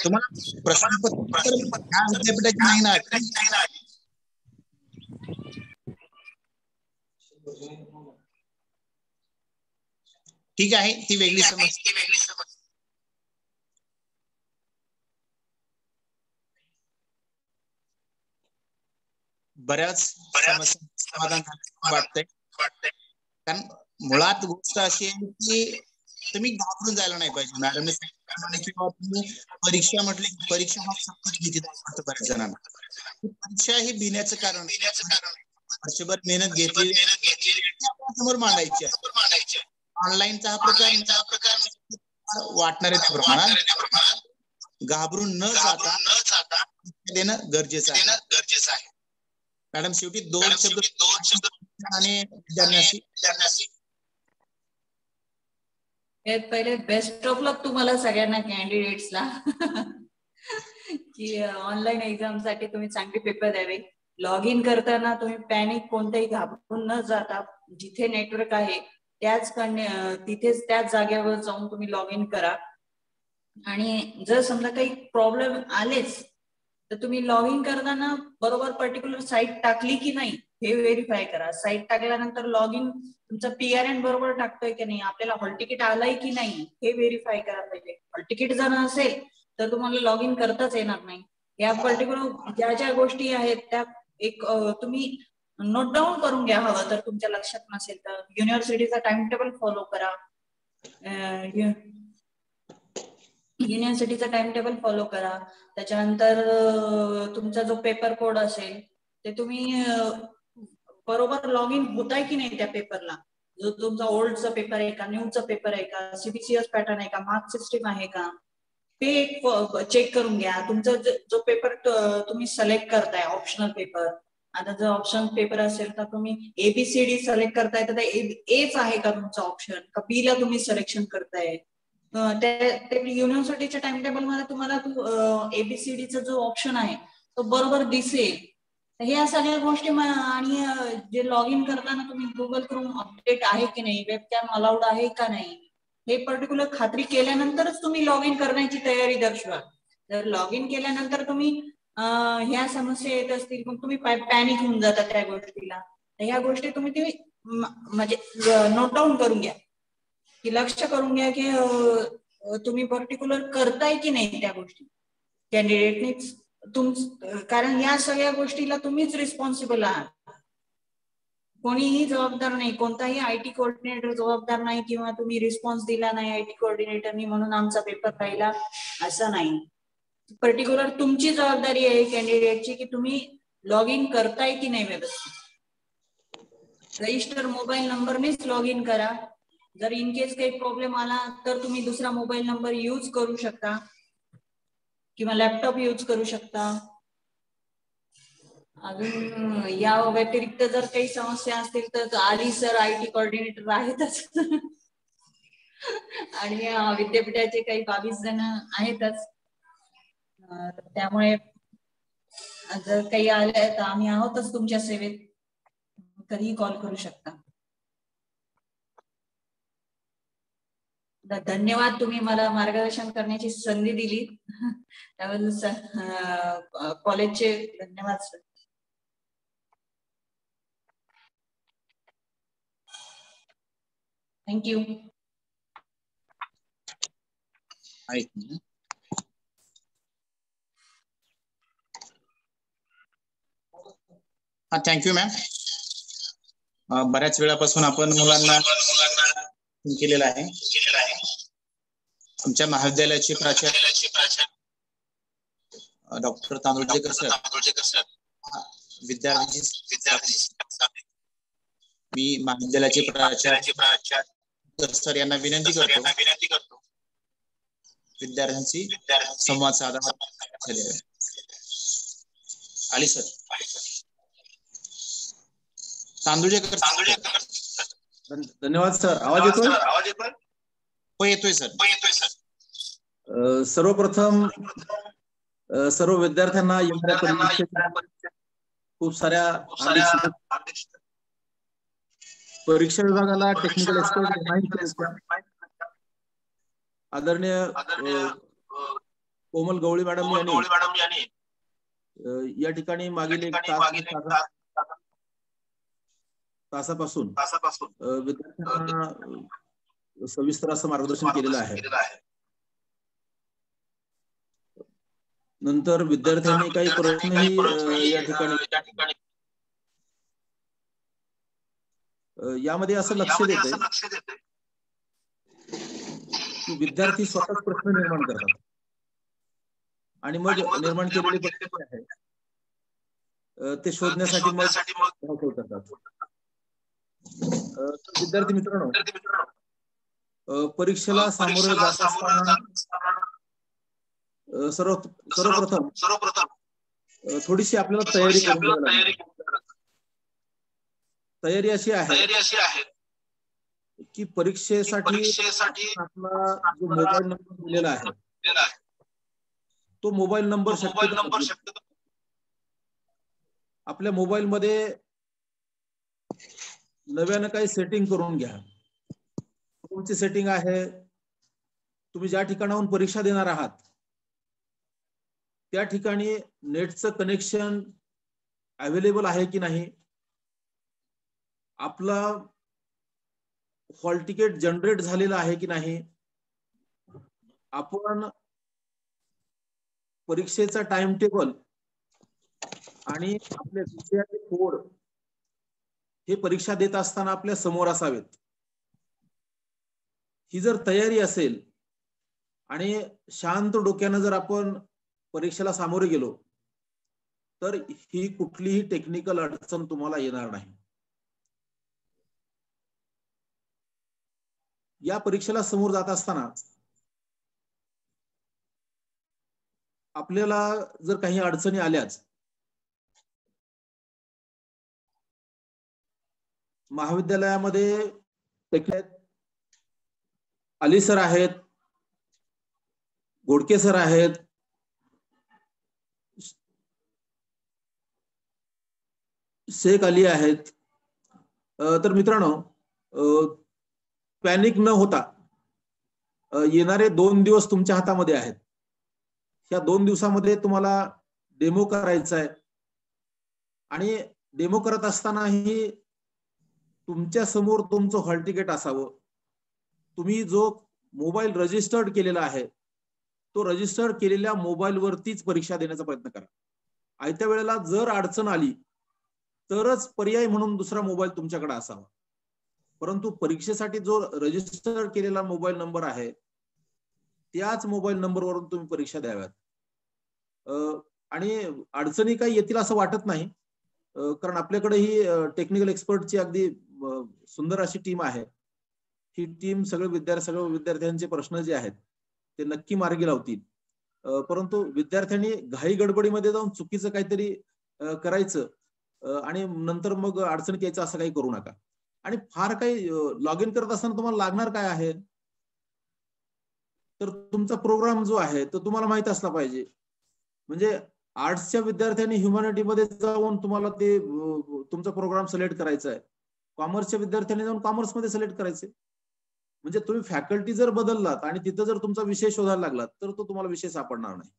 तुम्हाला प्रश्नपत्र विद्यापीठाची नाही ना. ठीक आहे, ती वेगळी समस्या. बऱ्याच समस्या समाधान वाटतंय. कारण मुळात गोष्ट अशी आहे की तुम्ही घाबरून जायला नाही पाहिजे. मॅडमने किंवा तुम्ही परीक्षा म्हटली, परीक्षा हा सतत भीती वाटतं बऱ्याच जणांना. परीक्षा ही भिण्याचं कारण, वर्षभर मेहनत घेतली समोर मांडायची आहे. ऑनलाईनचा हा प्रकार वाटणार आहे त्या प्रमाणात. घाबरून न जाता देणं गरजेचं आहे. मॅडम शेवटी दोन शब्द आणि विद्यार्थ्यांशी. पहिले बेस्ट ऑफ लक तुम्हाला सगळ्यांना कॅन्डिडेट्सला की ऑनलाईन एक्झाम साठी तुम्ही चांगले पेपर द्यावे. लॉग इन करताना तुम्ही पॅनिक कोणतेही घाबरून न जाता जिथे नेटवर्क आहे तिथेच त्याच जागेवर जाऊन तुम्ही लॉग इन करा. आणि जर समजा काही प्रॉब्लेम आलेच तर तुम्ही लॉग इन करताना बरोबर पर्टिक्युलर साईट टाकली की नाही हे व्हेरीफाय करा. साईट टाकल्यानंतर लॉग इन तुमचा PRN बरोबर टाकतोय की नाही, आपल्याला हॉल तिकीट आलाय की नाही हे व्हेरीफाय करा पाहिजे. हॉल तिकीट जर नसेल तर तुम्हाला लॉग इन करताच येणार नाही. या पर्टिक्युलर ज्या ज्या गोष्टी आहेत त्या एक तुम्ही नोट डाऊन करून घ्या हवं तर तुमच्या लक्षात नसेल तर. युनिव्हर्सिटीचा टाइम टेबल फॉलो करा. युनिव्हर्सिटीचा टाइम टेबल फॉलो करा. त्याच्यानंतर तुमचा जो पेपर कोड असेल ते तुम्ही बरोबर लॉग इन होताय की नाही त्या पेपरला. जो तुमचा ओल्डचा पेपर आहे का, न्यूचा पेपर आहे का, CBCS पॅटर्न आहे का, मार्क सिस्टीम आहे का, ते चेक करून घ्या. तुमचा जो पेपर तुम्ही सिलेक्ट करताय ऑप्शनल पेपर, आता जर ऑप्शनल पेपर असेल तर तुम्ही ABCD सिलेक्ट करताय तर एच आहे का तुमचा ऑप्शन, का B ला तुम्ही सिलेक्शन करताय. युनिव्हर्सिटीच्या टाइम टेबल मध्ये तुम्हाला ABCDचा जो ऑप्शन आहे तो बरोबर दिसेल. ह्या सगळ्या गोष्टी आणि जे लॉग इन करताना तुम्ही गुगल क्रोम अपडेट आहे की नाही, वेबकॅम अलाउड आहे का नाही, हे पर्टिक्युलर खात्री केल्यानंतरच तुम्ही लॉग इन करण्याची तयारी दर्शवा. जर लॉग इन केल्यानंतर तुम्ही ह्या समस्या येत असतील मग तुम्ही पॅनिक होऊन जाता त्या गोष्टीला. ह्या गोष्टी तुम्ही म्हणजे नोट डाऊन करून घ्या की लक्ष करून घ्या की तुम्ही पर्टिक्युलर करताय की नाही त्या गोष्टी कॅन्डिडेटनीच. कारण या सगळ्या गोष्टीला तुम्हीच रिस्पॉन्सिबल आहात. कोणीही जबाबदार नाही, कोणताही IT कोऑर्डिनेटर जबाबदार नाही किंवा तुम्ही रिस्पॉन्स दिला नाही IT कोऑर्डिनेटरनी म्हणून आमचा पेपर राहिला असं नाही. पर्टिक्युलर तुमची जबाबदारी आहे कॅन्डिडेटची की तुम्ही लॉग इन करताय की नाही व्यवस्थित. रजिस्टर मोबाईल नंबरनेच लॉग इन करा. जर इन केस काही प्रॉब्लेम आला तर तुम्ही दुसरा मोबाईल नंबर यूज करू शकता किंवा लॅपटॉप यूज करू शकता. अजून या व्यतिरिक्त जर काही समस्या असतील तर आली सर IT कोऑर्डिनेटर आहेतच आणि विद्यापीठाचे काही 22 जण आहेतच. त्यामुळे जर काही आले तर आम्ही आहोतच तुमच्या सेवेत, कधीही कॉल करू शकता. धन्यवाद, तुम्ही मला मार्गदर्शन करण्याची संधी दिली त्याबद्दल कॉलेजचे धन्यवाद सर. थँक्यू. Thank you ma'am. बऱ्याच वेळापासून आपण मुलांना केलेला आहे. आमच्या महाविद्यालयाचे प्राचार्य डॉक्टर तांदुळजेकर सर, विद्यार्थी मी महाविद्यालयाचे प्राचार्य सर यांना विनंती करतो विद्यार्थ्यांशी संवाद साधा. आली सर. तांदुळजेकर. धन्यवाद सर. आवाज येतोय? हो येतोय सर. सर्वप्रथम सर्व विद्यार्थ्यांना खूप साऱ्या परीक्षा विभागाला टेक्निकल एक्सपर्ट आदरणीय कोमल गवळी मॅडम यांनी या ठिकाणी मागील एक तासापासून विद्यार्थ्यांना सविस्तर असं मार्गदर्शन केलेलं आहे. नंतर विद्यार्थ्यांनी काही प्रश्नही या ठिकाणी यामध्ये असं लक्ष देते की विद्यार्थी स्वतःच प्रश्न निर्माण करतात आणि मग निर्माण केलेले प्रश्न आहे ते शोधण्यासाठी मग धावपळ करतात. विद्यार्थी मित्रांनो, परीक्षेला सामोरे जात असताना सर्वप्रथम थोडीशी आपल्याला तयारी करून घ्यावी. तयारी अशी आहे की परीक्षेसाठी आपला जो मोबाईल नंबर दिलेला आहे तो मोबाईल नंबर शक्यतो आपल्या मोबाईल मध्ये नव्यानं काही सेटिंग करून घ्या. तुमची सेटिंग आहे, तुम्ही ज्या ठिकाणाहून परीक्षा देणार आहात त्या ठिकाणी नेटचं कनेक्शन अवेलेबल आहे की नाही, आपला हॉल तिकीट जनरेट झालेला आहे की नाही, आपण परीक्षेचा टाइम टेबल आणि आपल्या विषयाचे कोड हे परीक्षा देत असताना आपल्या समोर असावेत. ही जर तयारी असेल आणि शांत डोक्यानं जर आपण परीक्षेला सामोरे गेलो तर ही कुठलीही टेक्निकल अडचण तुम्हाला येणार नाही. या परीक्षेला समोर जात असताना आपल्याला जर काही अडचणी आल्याच महाविद्यालयामध्ये अली सर आहेत, गोडके सर आहेत, शेख अली आहेत. तर मित्रांनो, पॅनिक न होता येणारे 2 दिवस तुमच्या हातामध्ये आहेत. या 2 दिवसामध्ये तुम्हाला डेमो करायचा आहे आणि डेमो करत असतानाही तुमच्या समोर तुमचं हॉल तिकीट असावं. तुम्ही जो मोबाईल रजिस्टर्ड केलेला आहे तो रजिस्टर्ड केलेल्या मोबाईल वरतीच परीक्षा देण्याचा प्रयत्न करा. आयत्या वेळेला जर अडचण आली तरच पर्याय म्हणून दुसरा मोबाईल तुमच्याकडे असावा, परंतु परीक्षेसाठी जो रजिस्टर केलेला मोबाईल नंबर आहे त्याच मोबाईल नंबरवरून तुम्ही परीक्षा द्याव्यात. आणि अडचणी काही येतील असं वाटत नाही. कारण आपल्याकडे ही टेक्निकल एक्सपर्टची अगदी सुंदर अशी टीम आहे. ही टीम सगळे विद्यार्थ्यांचे प्रश्न जे आहेत ते नक्की मार्गी लावतील. परंतु विद्यार्थ्यांनी घाई गडबडीमध्ये जाऊन चुकीचं काहीतरी करायचं आणि नंतर मग अडचणीत यायचं असं काही करू नका. आणि फार काही लॉग इन करत असताना तुम्हाला लागणार काय आहे, तर तुमचा प्रोग्राम जो आहे तो तुम्हाला माहित असला पाहिजे. म्हणजे आर्ट्सच्या विद्यार्थ्यांनी ह्युमॅनिटीमध्ये जाऊन तुम्हाला ते तुमचा प्रोग्राम सिलेक्ट करायचा आहे. कॉमर्सच्या विद्यार्थ्यांनी जाऊन कॉमर्समध्ये सिलेक्ट करायचे. म्हणजे तुम्ही फॅकल्टी जर बदललात आणि तिथं जर तुमचा विषय शोधायला लागलात तर तो तुम्हाला विषय सापडणार नाही.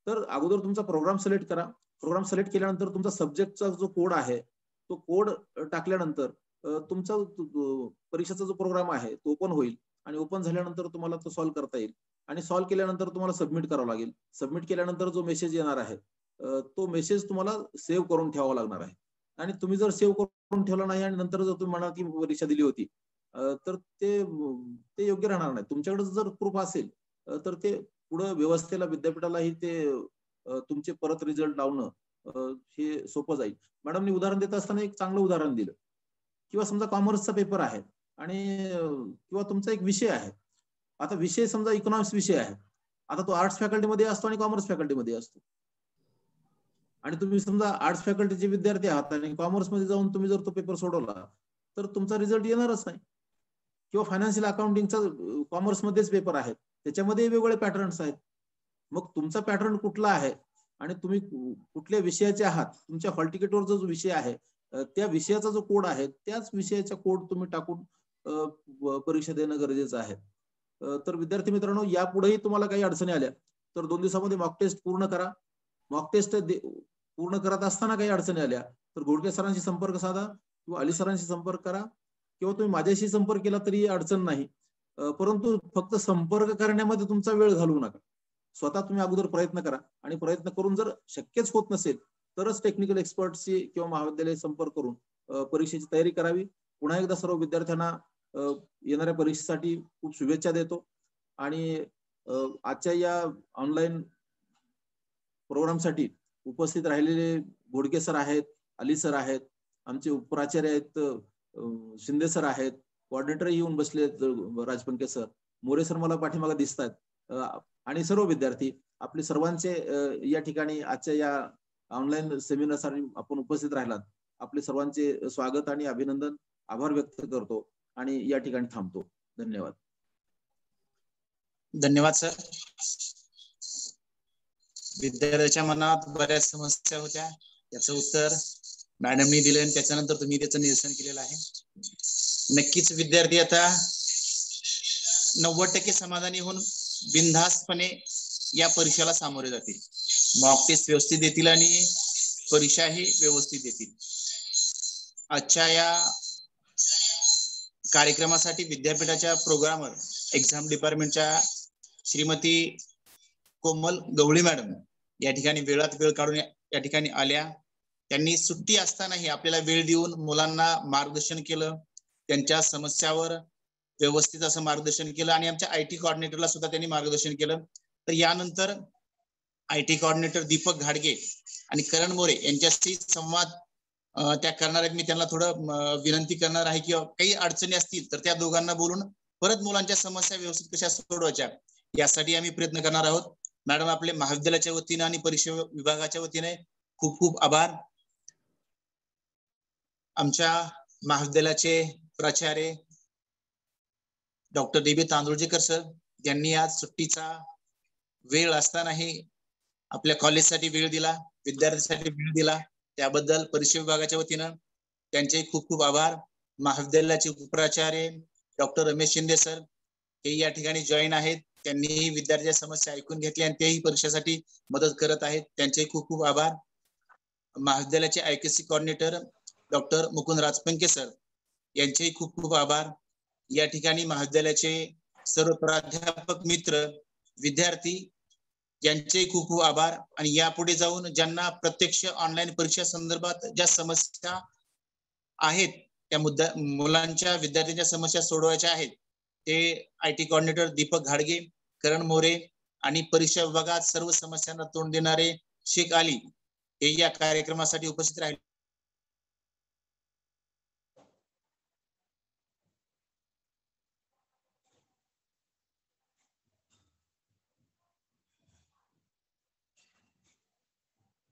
तर अगोदर तुमचा प्रोग्राम सिलेक्ट करा. प्रोग्राम सिलेक्ट केल्यानंतर तुमचा सब्जेक्टचा जो कोड आहे तो कोड टाकल्यानंतर तुमचा परीक्षेचा जो प्रोग्राम आहे तो ओपन होईल आणि ओपन झाल्यानंतर तुम्हाला तो सॉल्व्ह करता येईल. आणि सॉल्व्ह केल्यानंतर तुम्हाला सबमिट करावं लागेल. सबमिट केल्यानंतर जो मेसेज येणार आहे तो मेसेज तुम्हाला सेव्ह करून ठेवावा लागणार आहे. आणि तुम्ही जर सेव्ह करून ठेवला नाही आणि नंतर जर तुम्ही म्हणाल की परीक्षा दिली होती तर ते योग्य राहणार नाही. तुमच्याकडे जर प्रूफ असेल तर ते पुढे व्यवस्थेला विद्यापीठालाही ते तुमचे परत रिझल्ट लावणं हे सोपं जाईल. मॅडमनी उदाहरण देत असताना एक चांगलं उदाहरण दिलं. किंवा समजा कॉमर्सचा पेपर आहे आणि किंवा तुमचा एक विषय आहे. आता विषय समजा इकॉनॉमिक्स विषय आहे. आता तो आर्ट्स फॅकल्टीमध्ये असतो आणि कॉमर्स फॅकल्टीमध्ये असतो. आणि तुम्ही समजा आर्ट्स फॅकल्टीचे विद्यार्थी आहात आणि कॉमर्समध्ये जाऊन तुम्ही जर तो पेपर सोडवला तर तुमचा रिझल्ट येणारच नाही. किंवा फायनान्शियल अकाउंटिंगचा कॉमर्समध्येच पेपर आहे, त्याच्यामध्ये वेगवेगळे पॅटर्न्स आहेत. मग तुमचा पॅटर्न कुठला आहे आणि तुम्ही कुठल्या विषयाचे आहात, तुमच्या हॉल तिकीटवर जो विषय आहे त्या विषयाचा जो कोड आहे त्याच विषयाचा कोड तुम्ही टाकून परीक्षा देणं गरजेचं आहे. तर विद्यार्थी मित्रांनो, यापुढेही तुम्हाला काही अडचणी आल्या तर 2 दिवसामध्ये मॉक टेस्ट पूर्ण करा. मॉक टेस्ट पूर्ण करत असताना काही अडचणी आल्या तर घोडके सरांशी संपर्क साधा किंवा अली सरांशी संपर्क करा किंवा तुम्ही माझ्याशी संपर्क केला तरी अडचण नाही. परंतु फक्त संपर्क करण्यामध्ये तुमचा वेळ घालवू नका. स्वतः तुम्ही अगोदर प्रयत्न करा आणि प्रयत्न करून जर शक्यच होत नसेल तरच टेक्निकल एक्सपर्टशी किंवा महाविद्यालय संपर्क करून परीक्षेची तयारी करावी. पुन्हा एकदा सर्व विद्यार्थ्यांना येणाऱ्या परीक्षेसाठी खूप शुभेच्छा देतो. आणि आजच्या या ऑनलाईन प्रोग्रामसाठी उपस्थित राहिलेले घोडके सर आहेत, अली सर आहेत, आमचे उपप्राचार्य आहेत, शिंदे सर आहेत, कोऑर्डिनेटर येऊन बसले राजपंके सर, मोरे सर मला पाठीमागे दिसत आहेत, आणि सर्व विद्यार्थी आपले सर्वांचे या ठिकाणी आजच्या या ऑनलाईन सेमिनारसाठी आपण उपस्थित राहिलात. आपले सर्वांचे स्वागत आणि अभिनंदन, आभार व्यक्त करतो आणि या ठिकाणी थांबतो. धन्यवाद. धन्यवाद सर. विद्यार्थ्याच्या मनात बऱ्याच समस्या होत्या, त्याचं उत्तर मॅडमनी दिलं आणि त्याच्यानंतर तुम्ही त्याचं निरसन केलेलं आहे. नक्कीच विद्यार्थी आता 90% समाधानी होऊन बिनधास्तपणे या परीक्षेला सामोरे जातील. मॉक टेस्ट व्यवस्थित देतील आणि परीक्षाही व्यवस्थित देतील. आजच्या या कार्यक्रमासाठी विद्यापीठाच्या प्रोग्रामर एक्झाम डिपार्टमेंटच्या श्रीमती कोमल गवळी मॅडम या ठिकाणी वेळात वेळ काढून या ठिकाणी आल्या. त्यांनी सुट्टी असतानाही आपल्याला वेळ देऊन मुलांना मार्गदर्शन केलं, त्यांच्या समस्यावर व्यवस्थित असं मार्गदर्शन केलं आणि आमच्या IT कोऑर्डिनेटरला सुद्धा त्यांनी मार्गदर्शन केलं. तर यानंतर IT कोऑर्डिनेटर दीपक घाडगे आणि करण मोरे यांच्याशी संवाद त्या करणार आहेत. मी त्यांना थोडं विनंती करणार आहे की काही अडचणी असतील तर त्या दोघांना बोलून परत मुलांच्या समस्या व्यवस्थित कशा सोडवायच्या यासाठी आम्ही प्रयत्न करणार आहोत. मॅडम, आपले महाविद्यालयाच्या वतीने आणि परीक्षा विभागाच्या वतीने खूप खूप आभार. आमच्या महाविद्यालयाचे प्राचार्य डॉक्टर DB तांदुळजेकर सर यांनी आज सुट्टीचा वेळ असतानाही आपल्या कॉलेजसाठी वेळ दिला, विद्यार्थ्यांसाठी वेळ दिला, त्याबद्दल परीक्षा विभागाच्या वतीनं त्यांचे खूप खूप आभार. महाविद्यालयाचे उपप्राचार्य डॉक्टर रमेश शिंदे सर हे या ठिकाणी जॉईन आहेत, त्यांनी विद्यार्थ्यांच्या समस्या ऐकून घेतल्या आणि तेही परीक्षेसाठी मदत करत आहेत, त्यांचे खूप खूप आभार. महाविद्यालयाचे IKC coordinator doctor Mukund Rajpanke sir यांचेही खूप खूप आभार. या ठिकाणी महाविद्यालयाचे सर्व प्राध्यापक मित्र, विद्यार्थी यांचे खूप खूप आभार. आणि यापुढे जाऊन ज्यांना प्रत्यक्ष ऑनलाईन परीक्षा संदर्भात ज्या समस्या आहेत त्या मुलांच्या विद्यार्थ्यांच्या समस्या सोडवायच्या आहेत ते IT कोऑर्डिनेटर दीपक घाडगे, करण मोरे आणि परीक्षा विभागात सर्व समस्यांना तोंड देणारे शेख अली हे या कार्यक्रमासाठी उपस्थित राहिले.